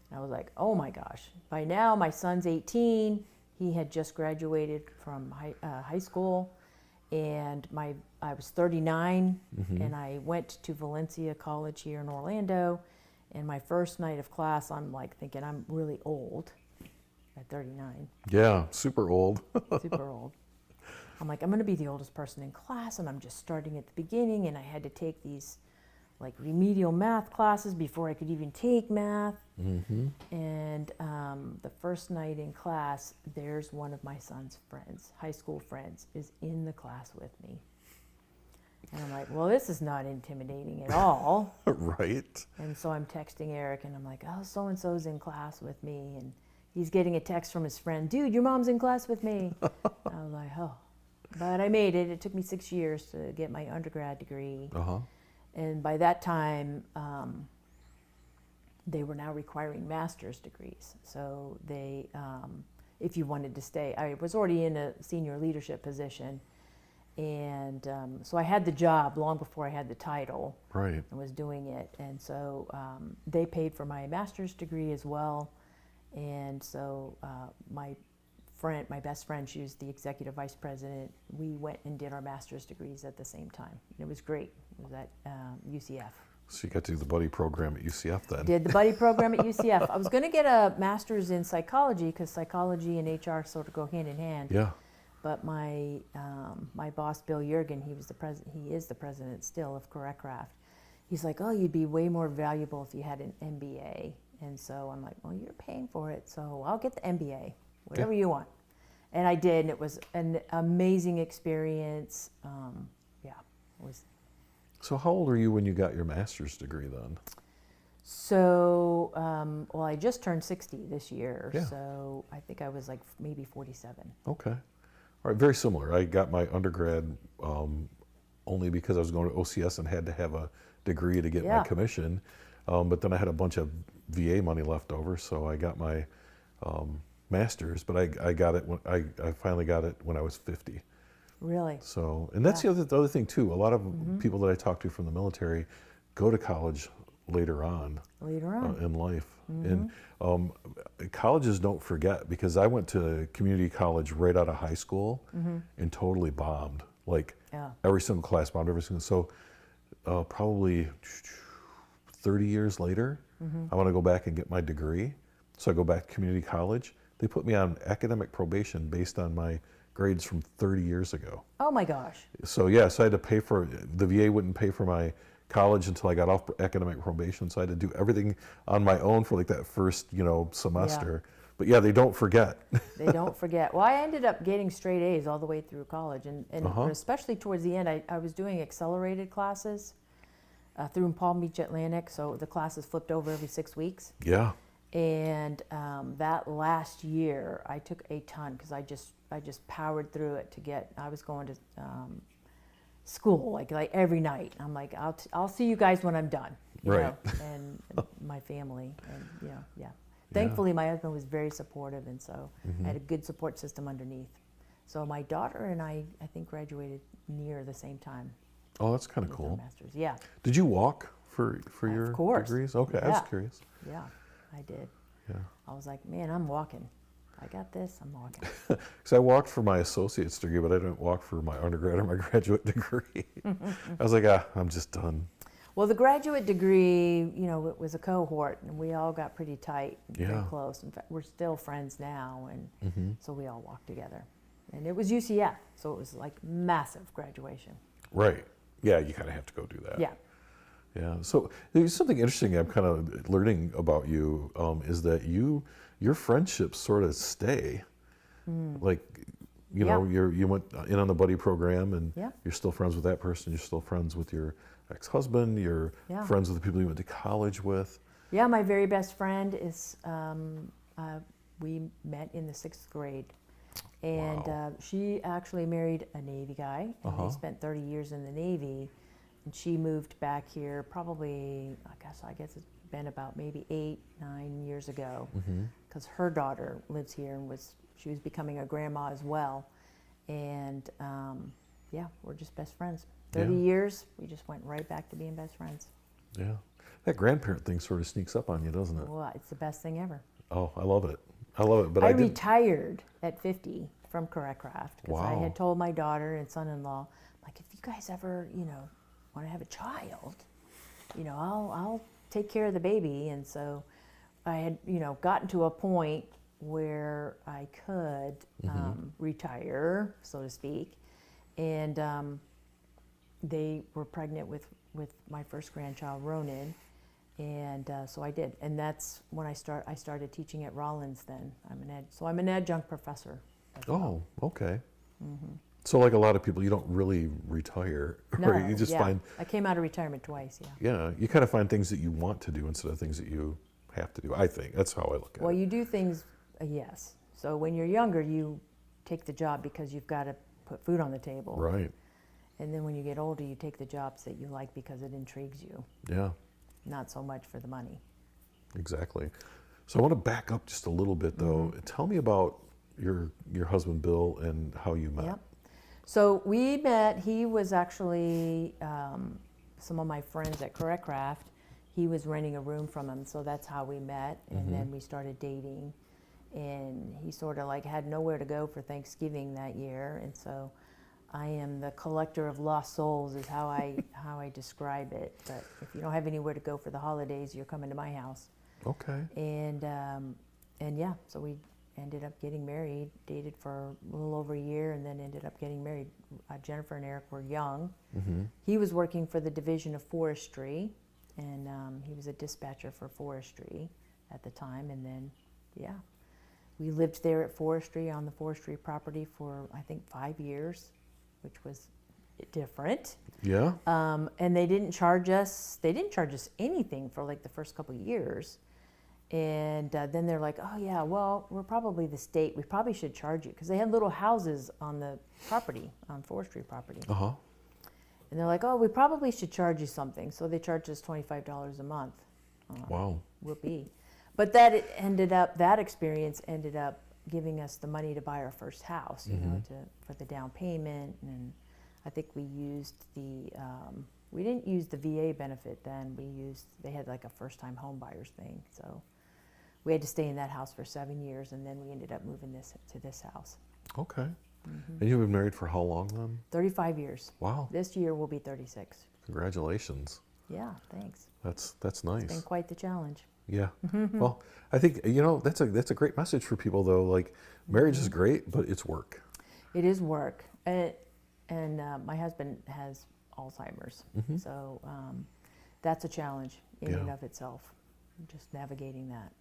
And I was like, oh my gosh. By now, my son's 18. He had just graduated from high school. And I was 39, Mm-hmm. and I went to Valencia College here in Orlando. And my first night of class, I'm like thinking I'm really old at 39. Yeah, super old. Super old. I'm like, I'm going to be the oldest person in class, and I'm just starting at the beginning. And I had to take these like remedial math classes before I could even take math. Mm-hmm. And the first night in class, there's one of my son's friends, high school friends, is in the class with me. And I'm like, well, this is not intimidating at all. Right. And so I'm texting Eric, and I'm like, oh, so-and-so's in class with me. And he's getting a text from his friend, dude, your mom's in class with me. I was like, oh. But I made it. It took me 6 years to get my undergrad degree. Uh-huh. And by that time, they were now requiring master's degrees. So they, if you wanted to stay, I was already in a senior leadership position. And so I had the job long before I had the title. Right. I was doing it. And so they paid for my master's degree as well. And so my best friend, she was the executive vice president. We went and did our master's degrees at the same time. And it was great. It was at UCF. So you got to do the buddy program at UCF then? Did the buddy program at UCF. I was going to get a master's in psychology, because psychology and HR sort of go hand in hand. Yeah. But my boss, Bill Yergin, he is the president still of Correcraft. He's like, oh, you'd be way more valuable if you had an MBA. And so I'm like, well, you're paying for it, so I'll get the MBA, whatever you want. And I did, and it was an amazing experience. It was. So how old were you when you got your master's degree then? So, well, I just turned 60 this year, Yeah. so I think I was like maybe 47. Okay. All right, very similar. I got my undergrad only because I was going to OCS and had to have a degree to get my commission. But then I had a bunch of VA money left over, so I got my master's. But I got it I finally got it when I was 50. Really? So, and that's the other thing too. A lot of people that I talk to from the military go to college later on Later on. in life. And colleges don't forget, because I went to community college right out of high school and totally bombed. Like Yeah. every single class bombed, every single. So probably 30 years later, I want to go back and get my degree. So I go back to community college. They put me on academic probation based on my grades from 30 years ago. Oh my gosh. So yes, I had to pay for, the VA wouldn't pay for my college until I got off academic probation. So I had to do everything on my own for like that first, semester. But yeah, they don't forget. They don't forget. Well, I ended up getting straight A's all the way through college, and especially towards the end, I was doing accelerated classes through in Palm Beach Atlantic, so the classes flipped over every 6 weeks. Yeah. And that last year, I took a ton because I just powered through it to get. I was going to school like every night. I'm like, I'll see you guys when I'm done. You Right. know, and my family, and yeah. Thankfully, my husband was very supportive, and so I had a good support system underneath. So my daughter and I think, graduated near the same time. Oh, that's kind of with our cool. masters. Yeah. Did you walk for your Of course. degrees? Okay, I was Yeah. curious. Yeah, I did. Yeah. I was like, man, I'm walking. I got this. I'm walking. Because I walked for my associate's degree, but I didn't walk for my undergrad or my graduate degree. I was like, I'm just done. Well, the graduate degree, it was a cohort, and we all got pretty tight, and Yeah. pretty close. In fact, we're still friends now, and so we all walked together. And it was UCF, so it was like massive graduation. Right. Yeah, you kind of have to go do that. Yeah. Yeah. So there's something interesting I'm kind of learning about you, is that your friendships sort of stay. Like, you know, you went in on the buddy program, and Yeah. you're still friends with that person. You're still friends with your ex-husband. You're Yeah. friends with the people you went to college with. Yeah, my very best friend is, we met in the 6th grade. And Wow. she actually married a Navy guy, and they spent 30 years in the Navy. And she moved back here probably, I guess it's been about maybe 8, 9 years ago, because her daughter lives here, and she was becoming a grandma as well. And yeah, we're just best friends. 30 Yeah. years, we just went right back to being best friends. Yeah. That grandparent thing sort of sneaks up on you, doesn't it? Well, it's the best thing ever. Oh, I love it. I love it. But I I didn't. retired at 50 from Craft because I Wow. had told my daughter and son-in-law, like, if you guys ever, want to have a child, I'll take care of the baby. And so I had, gotten to a point where I could retire, so to speak. And they were pregnant with my first grandchild, Ronan. And so I did, and that's when I started teaching at Rollins. Then I'm an adjunct professor. As well. Oh, okay. So like a lot of people, you don't really retire, No, right? You just yeah. find, I came out of retirement twice. Yeah. yeah, you kind of find things that you want to do instead of things that you have to do. I think that's how I look at Well, it. you do things, yes. So when you're younger, you take the job because you've got to put food on the table. Right. And then when you get older, you take the jobs that you like because it intrigues you, Yeah, not so much for the money. exactly. So I want to back up just a little bit though. Tell me about your husband Bill and how you met. Yep. So we met, he was actually some of my friends at Craft. He was renting a room from him, so that's how we met. And then we started dating. And he sort of like had nowhere to go for Thanksgiving that year. And so I am the collector of lost souls is how I describe it. But if you don't have anywhere to go for the holidays, you're coming to my house. Okay. And yeah, so we ended up getting married, dated for a little over a year, and then ended up getting married. Jennifer and Eric were young. He was working for the Division of Forestry, and he was a dispatcher for forestry at the time. And then, yeah, we lived there at forestry, on the forestry property for, I think, 5 years, which was different. Yeah. And they didn't charge us anything for like the first couple of years. And then they're like, oh yeah, well, we're probably the state. We probably should charge you. Because they had little houses on the property, on forestry property. Uh-huh. And they're like, oh, we probably should charge you something. So they charged us $25 a month. Wow. Whoopee. But that experience ended up giving us the money to buy our first house, for the down payment. And I think we used the We didn't use the VA benefit then. They had like a first-time home buyers thing. So we had to stay in that house for 7 years, and then we ended up moving to this house. Okay. And you've been married for how long then? 35 years. Wow. This year will be 36. Congratulations. Yeah, thanks. That's nice. It's been quite the challenge. Yeah. Well, I think, that's a great message for people though. Like, marriage is great, but it's work. It is work. And my husband has Alzheimer's. So that's a challenge in and of itself, just navigating that.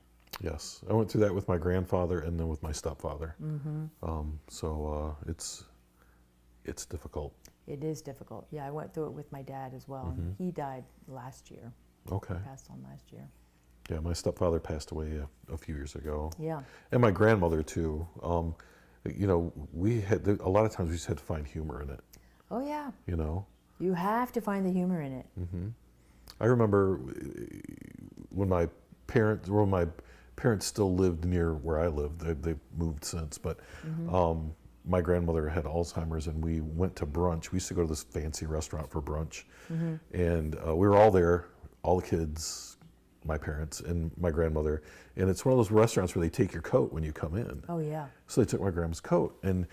Yes. I went through that with my grandfather and then with my stepfather. So it's difficult. It is difficult. Yeah, I went through it with my dad as well. He died last year. Okay. Passed on last year. Yeah, my stepfather passed away a few years ago. Yeah. And my grandmother too. We had a lot of times we just had to find humor in it. Oh yeah. You have to find the humor in it. I remember when my parents still lived near where I lived. They've moved since, but my grandmother had Alzheimer's, and we went to brunch. We used to go to this fancy restaurant for brunch, and we were all there, all the kids, my parents, and my grandmother. And it's one of those restaurants where they take your coat when you come in. Oh yeah. So they took my grandma's coat, and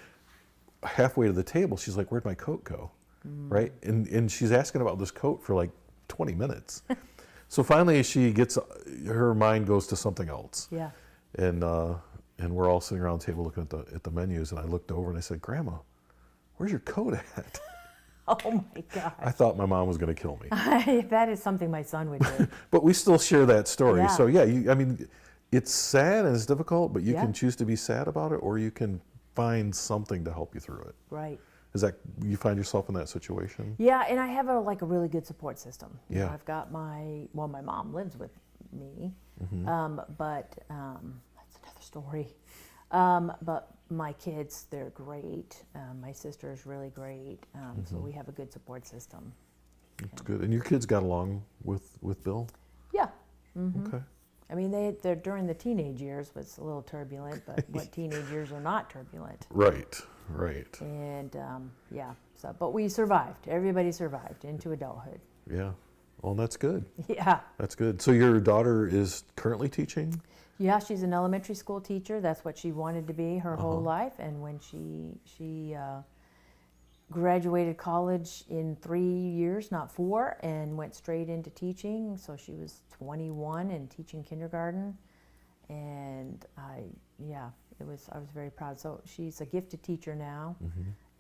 halfway to the table, she's like, "Where'd my coat go?" Right? And she's asking about this coat for like 20 minutes. So finally, her mind goes to something else. Yeah. And we're all sitting around the table looking at the menus, and I looked over and I said, "Grandma, where's your coat at?" Oh my God. I thought my mom was going to kill me. That is something my son would do. But we still share that story. Yeah. So it's sad and it's difficult, but you can choose to be sad about it, or you can find something to help you through it. Right. Is that, you find yourself in that situation? Yeah, and I have a really good support system. I've got my mom lives with me, but that's another story. But my kids, they're great. My sister is really great. So we have a good support system. That's good. And your kids got along with Bill? Yeah. Okay. I mean, they're during the teenage years was a little turbulent, but what teenage years are not turbulent? Right. And but we survived. Everybody survived into adulthood. Yeah. Well, that's good. Yeah. That's good. So your daughter is currently teaching? Yeah, she's an elementary school teacher. That's what she wanted to be her whole life. And when she graduated college in 3 years, not 4, and went straight into teaching. So she was 21 and teaching kindergarten. And I was very proud. So she's a gifted teacher now.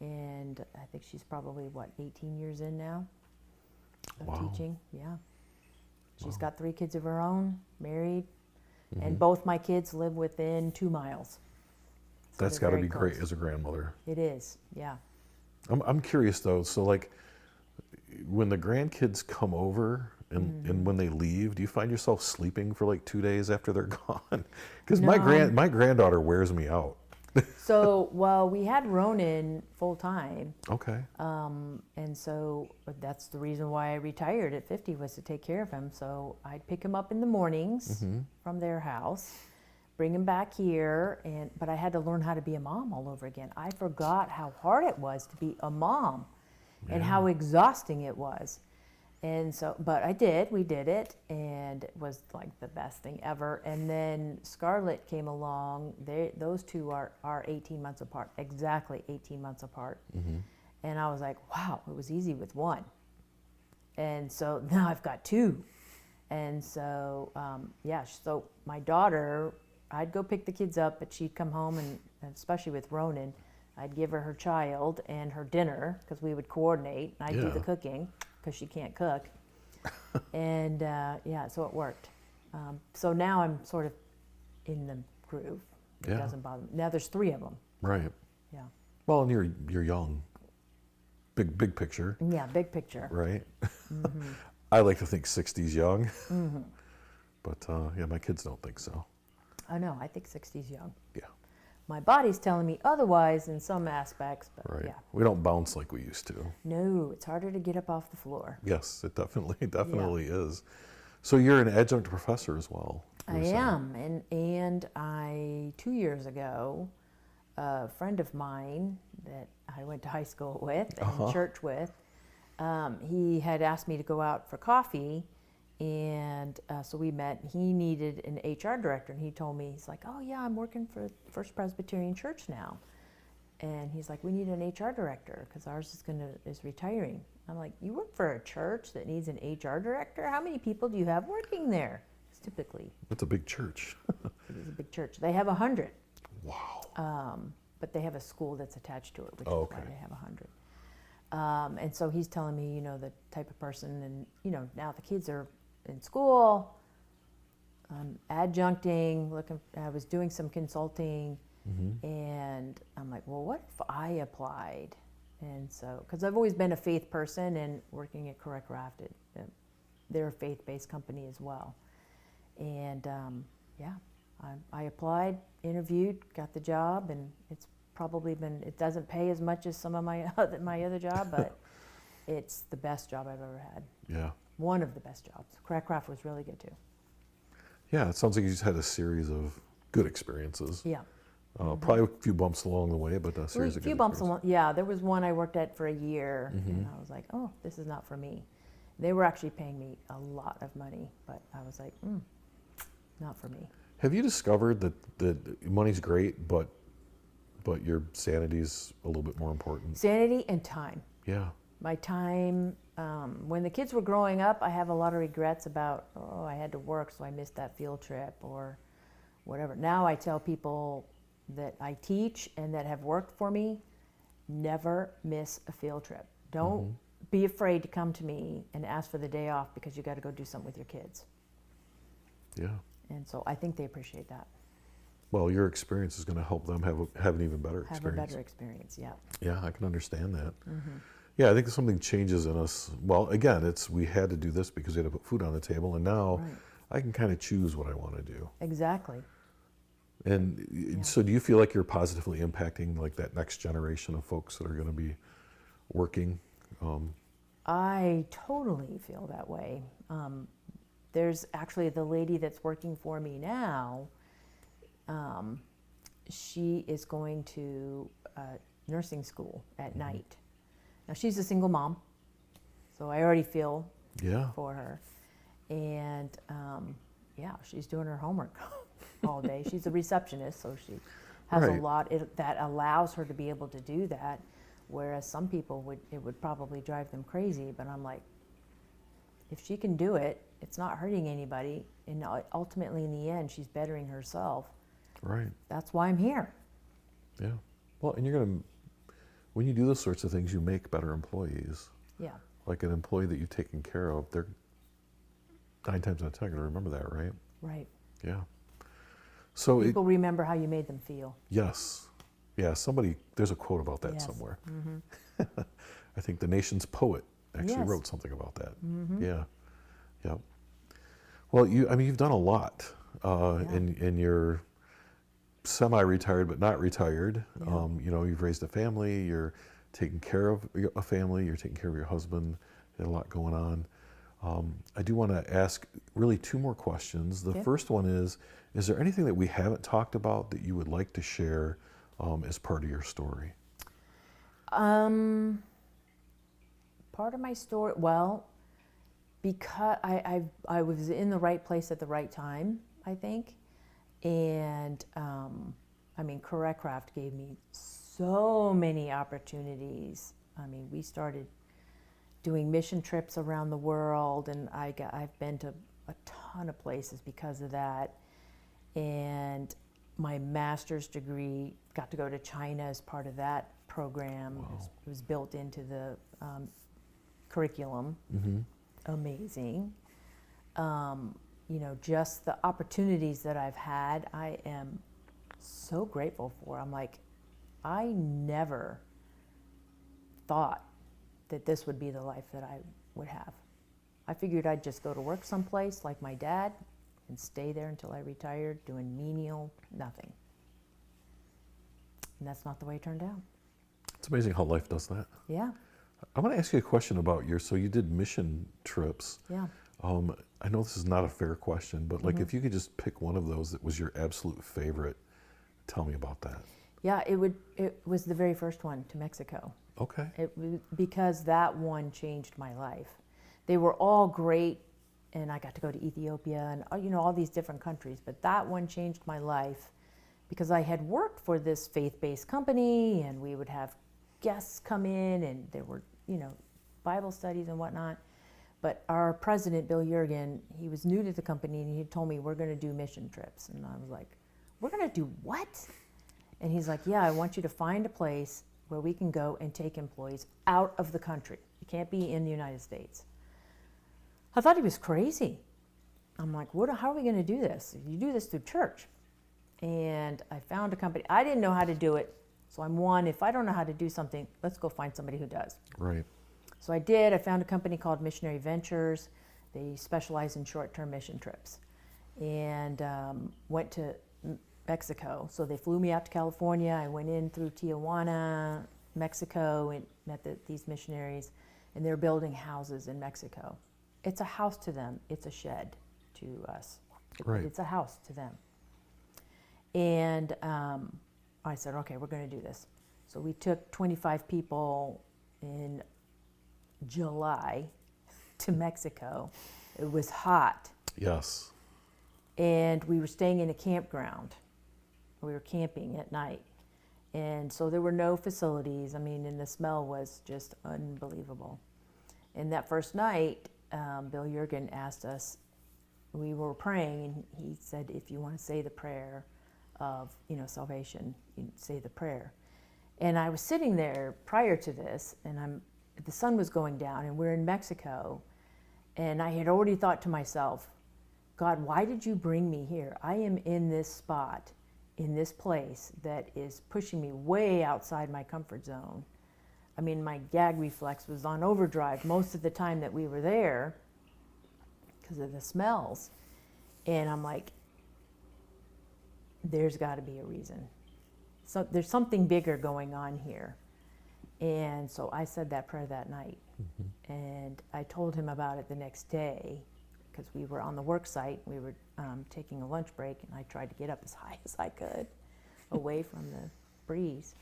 And I think she's probably 18 years in now of teaching. Yeah. She's got 3 kids of her own, married. And both my kids live within 2 miles. So that's got to be great as a grandmother. It is, yeah. I'm curious though, so like when the grandkids come over and when they leave, do you find yourself sleeping for like 2 days after they're gone? Because No. my granddaughter wears me out. So, we had Ronan full time. Okay. And so that's the reason why I retired at 50 was to take care of him. So I'd pick him up in the mornings from their house, bring him back here, but I had to learn how to be a mom all over again. I forgot how hard it was to be a mom and how exhausting it was. And so, but we did it, and it was like the best thing ever. And then Scarlett came along. Those two are 18 months apart, exactly 18 months apart. And I was like, wow, it was easy with one. And so now I've got 2. And so, so my daughter, I'd go pick the kids up, but she'd come home, and especially with Ronan, I'd give her child and her dinner, because we would coordinate, and I'd do the cooking, because she can't cook. And so it worked. So now I'm sort of in the groove. It doesn't bother me. Now there's 3 of them. Right. Yeah. Well, and you're young. Big picture. Yeah, big picture. Right. I like to think 60's young. But my kids don't think so. Oh no, I think 60's young. Yeah. My body's telling me otherwise in some aspects, but Right. yeah. We don't bounce like we used to. No, it's harder to get up off the floor. Yes, it definitely is. So you're an adjunct professor as well. I am, and I 2 years ago, a friend of mine that I went to high school with and church with, he had asked me to go out for coffee, and so we met. He needed an HR director, and he told me, he's like, oh yeah, I'm working for First Presbyterian Church now. And he's like, we need an HR director because ours is retiring. I'm like, you work for a church that needs an HR director? How many people do you have working there? It's typically. That's a big church. It is a big church. They have 100. Wow. But they have a school that's attached to it, which Oh, is why okay. they have 100. And so he's telling me, the type of person, and now the kids are in school, adjuncting, I was doing some consulting, and I'm like, well, what if I applied? And so, because I've always been a faith person, and working at Correct Rafted, they're a faith-based company as well. And I applied, interviewed, got the job, and it's probably it doesn't pay as much as some of my other job, but it's the best job I've ever had. Yeah. One of the best jobs. Correct Raft was really good too. Yeah, it sounds like you just had a series of good experiences. Yeah. Probably a few bumps along the way, but a series of good bumps experiences. along. Yeah, there was one I worked at for a year, and I was like, oh, this is not for me. They were actually paying me a lot of money, but I was like, not for me. Have you discovered that money's great, but your sanity's a little bit more important? Sanity and time. Yeah. My time, when the kids were growing up, I have a lot of regrets about, I had to work, so I missed that field trip or whatever. Now I tell people that I teach and that have worked for me, never miss a field trip. Don't be afraid to come to me and ask for the day off because you got to go do something with your kids. Yeah. And so I think they appreciate that. Well, your experience is going to help them have an even better experience. Have a better experience, yeah. Yeah, I can understand that. Yeah, I think something changes in us. Well, again, we had to do this because we had to put food on the table, and now I can kind of choose what I want to do. Exactly. And so do you feel like you're positively impacting like that next generation of folks that are going to be working? I totally feel that way. There's actually the lady that's working for me now. She is going to nursing school at night. Now she's a single mom, so I already feel for her. And she's doing her homework all day. She's a receptionist, so she has a lot that allows her to be able to do that. Whereas some people it would probably drive them crazy. But I'm like, if she can do it, it's not hurting anybody, and ultimately in the end, she's bettering herself. Right. That's why I'm here. Yeah. Well, and when you do those sorts of things, you make better employees. Yeah. Like an employee that you've taken care of, they're 9 times out of 10 going to remember that, right? Right. Yeah. So people remember how you made them feel. Yes. Yeah, there's a quote about that somewhere. I think the nation's poet actually wrote something about that. Yeah. Yeah. Well, you've done a lot, and you're semi-retired but not retired. Yeah. You've raised a family, you're taking care of a family, you're taking care of your husband, there's a lot going on. I do want to ask really 2 more questions. The first one is there anything that we haven't talked about that you would like to share as part of your story? Part of my story, well, because I was in the right place at the right time, I think. And Correct Raft gave me so many opportunities. We started doing mission trips around the world, and I've been to a ton of places because of that. And my master's degree, got to go to China as part of that program. Wow. It was built into the curriculum. Amazing. Just the opportunities that I've had, I am so grateful for. I'm like, I never thought that this would be the life that I would have. I figured I'd just go to work someplace like my dad and stay there until I retired, doing menial nothing. And that's not the way it turned out. It's amazing how life does that. Yeah. I want to ask you a question about so you did mission trips. Yeah. I know this is not a fair question, but if you could just pick one of those that was your absolute favorite, tell me about that. Yeah, it was the very first one to Mexico. Okay. Because that one changed my life. They were all great, and I got to go to Ethiopia and all these different countries, but that one changed my life because I had worked for this faith-based company, and we would have guests come in, and there were Bible studies and whatnot. But our president, Bill Jurgen, he was new to the company, and he told me, we're going to do mission trips. And I was like, we're going to do what? And he's like, yeah, I want you to find a place where we can go and take employees out of the country. You can't be in the United States. I thought he was crazy. I'm like, how are we going to do this? You do this through church. And I found a company. I didn't know how to do it. So if I don't know how to do something, let's go find somebody who does. Right. So I did. I found a company called Missionary Ventures. They specialize in short-term mission trips. And went to Mexico. So they flew me out to California. I went in through Tijuana, Mexico, and met these missionaries. And they're building houses in Mexico. It's a house to them. It's a shed to us. Right. It's a house to them. And I said, okay, we're going to do this. So we took 25 people in July to Mexico. It was hot. Yes. And we were staying in a campground. We were camping at night. And so there were no facilities. And the smell was just unbelievable. And that first night, Bill Jurgen asked us, we were praying, and he said, if you want to say the prayer of salvation, you say the prayer. And I was sitting there prior to this, and the sun was going down, and we're in Mexico, and I had already thought to myself, God, why did you bring me here? I am in this spot, in this place that is pushing me way outside my comfort zone. My gag reflex was on overdrive most of the time that we were there because of the smells. And I'm like, there's got to be a reason. So there's something bigger going on here. And so I said that prayer that night. Mm-hmm. And I told him about it the next day because we were on the work site. We were taking a lunch break, and I tried to get up as high as I could away from the breeze.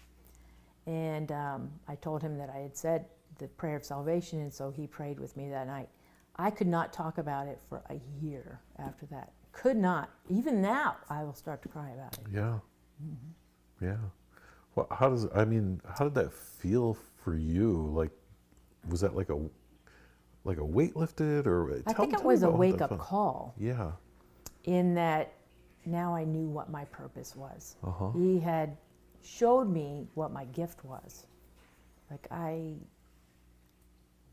And I told him that I had said the prayer of salvation, and so he prayed with me that night. I could not talk about it for a year after that. Could not. Even now, I will start to cry about it. Yeah. Mm-hmm. Yeah. Well, how did that feel for you? Like, was that like a weight lifted, or? I think it was a wake-up call. Yeah. In that, now I knew what my purpose was. Uh-huh. He had showed me what my gift was. Like, I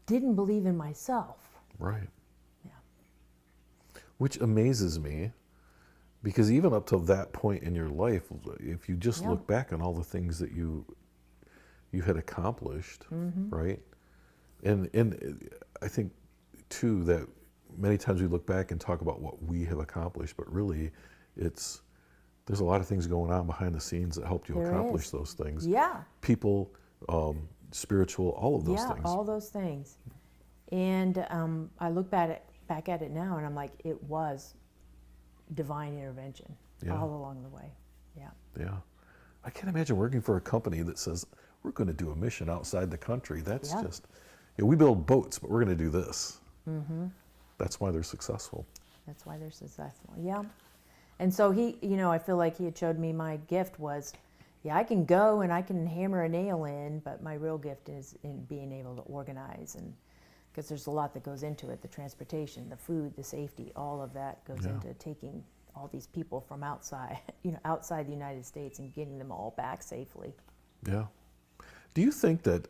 didn't believe in myself. Right. Yeah. Which amazes me, because even up till that point in your life, if you just look back on all the things that you had accomplished, mm-hmm. right? And I think too that many times we look back and talk about what we have accomplished, but really there's a lot of things going on behind the scenes that helped you accomplish those things. Yeah. People, spiritual, all of those things. Yeah, all those things. And I look back at it now, and I'm like, it was divine intervention all along the way. Yeah. Yeah. I can't imagine working for a company that says, we're going to do a mission outside the country. That's just, we build boats, but we're going to do this. Mm-hmm. That's why they're successful. That's why they're successful. Yeah. And so he, I feel like he had showed me my gift was, I can go and I can hammer a nail in, but my real gift is in being able to organize, and because there's a lot that goes into it, the transportation, the food, the safety, all of that goes into taking all these people from outside, outside the United States and getting them all back safely. Yeah. Do you think that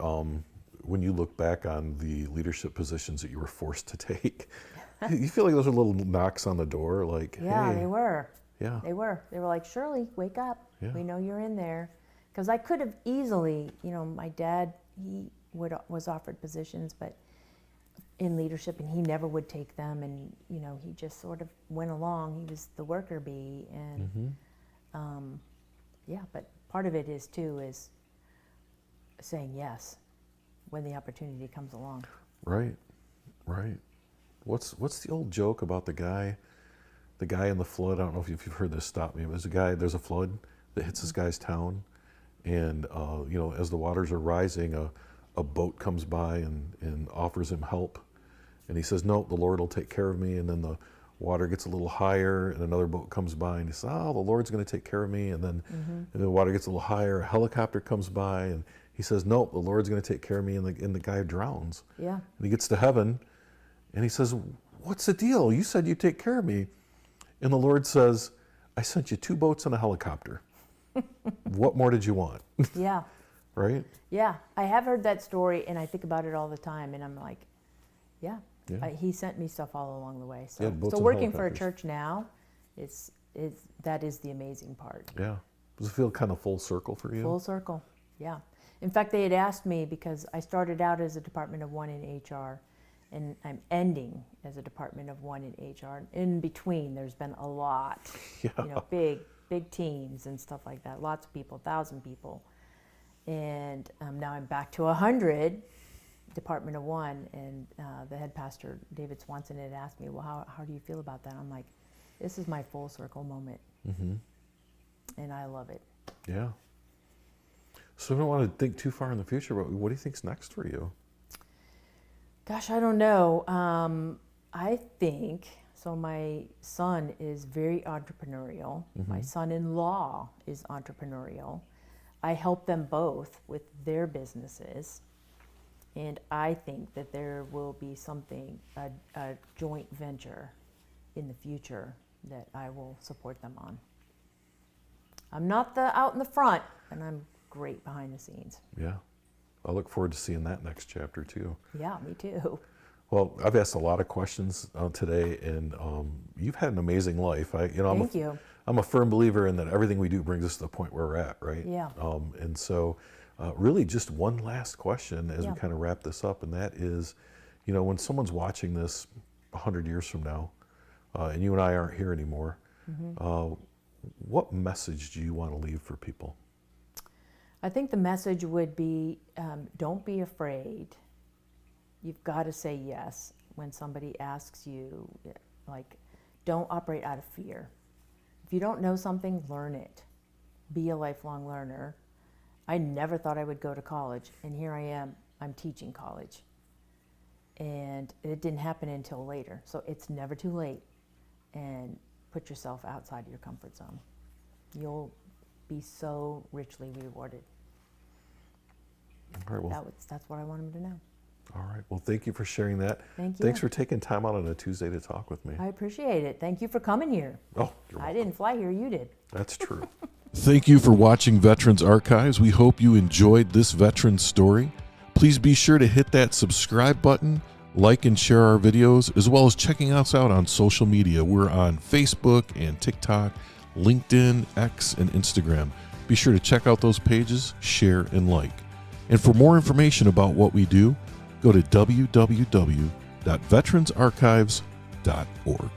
when you look back on the leadership positions that you were forced to take, you feel like those are little knocks on the door, like, yeah, hey. They were. Yeah. They were like, Shirley, wake up. Yeah. We know you're in there. Because I could have easily, my dad, he was offered positions, but in leadership, and he never would take them, and he just sort of went along. He was the worker bee, and but part of it is saying yes when the opportunity comes along. Right. What's the old joke about the guy in the flood? I don't know if you've heard this. Stop me. There's a flood that hits this guy's town, And, as the waters are rising, a boat comes by and offers him help. And he says, no, the Lord will take care of me. And then the water gets a little higher, and another boat comes by, and he says, oh, the Lord's going to take care of me. And then and the water gets a little higher, a helicopter comes by, and he says, no, the Lord's going to take care of me. And the guy drowns. Yeah. And he gets to heaven, and he says, what's the deal? You said you'd take care of me. And the Lord says, I sent you 2 boats and a helicopter. What more did you want? Yeah. Right? Yeah. I have heard that story, and I think about it all the time, and I'm like, yeah. He sent me stuff all along the way. So, working for a church now, that is the amazing part. Yeah. Does it feel kind of full circle for you? Full circle, yeah. In fact, they had asked me, because I started out as a department of 1 in HR, and I'm ending as a department of 1 in HR. In between, there's been a lot, big teams and stuff like that. Lots of people, 1,000 people. And now I'm back to 100. Department of 1, and the head pastor, David Swanson, had asked me, well, how do you feel about that? I'm like, this is my full circle moment. And I love it. Yeah. So I don't want to think too far in the future, but what do you think's next for you? Gosh, I don't know. I think, so my son is very entrepreneurial. My son-in-law is entrepreneurial. I help them both with their businesses. And I think that there will be something, a joint venture in the future that I will support them on. I'm not out in the front, and I'm great behind the scenes. Yeah. I look forward to seeing that next chapter too. Yeah, me too. Well, I've asked a lot of questions today, and you've had an amazing life. Thank you. I'm a firm believer in that everything we do brings us to the point where we're at, right? Yeah. And so really just one last question as we kind of wrap this up, and that is, when someone's watching this 100 years from now, and you and I aren't here anymore, what message do you want to leave for people? I think the message would be, don't be afraid. You've got to say yes when somebody asks you, don't operate out of fear. If you don't know something, learn it. Be a lifelong learner. I never thought I would go to college, and here I am, I'm teaching college. And it didn't happen until later, so it's never too late. And put yourself outside your comfort zone. You'll be so richly rewarded. All right, well, that's what I want them to know. All right, well, thank you for sharing that. Thank you. Thanks for taking time out on a Tuesday to talk with me. I appreciate it. Thank you for coming here. Oh, you're welcome. I didn't fly here, you did. That's true. Thank you for watching Veterans Archives. We hope you enjoyed this veteran story. Please be sure to hit that subscribe button, like and share our videos, as well as checking us out on social media. We're on Facebook and TikTok, LinkedIn, X, and Instagram. Be sure to check out those pages, share, and like. And for more information about what we do, go to www.veteransarchives.org.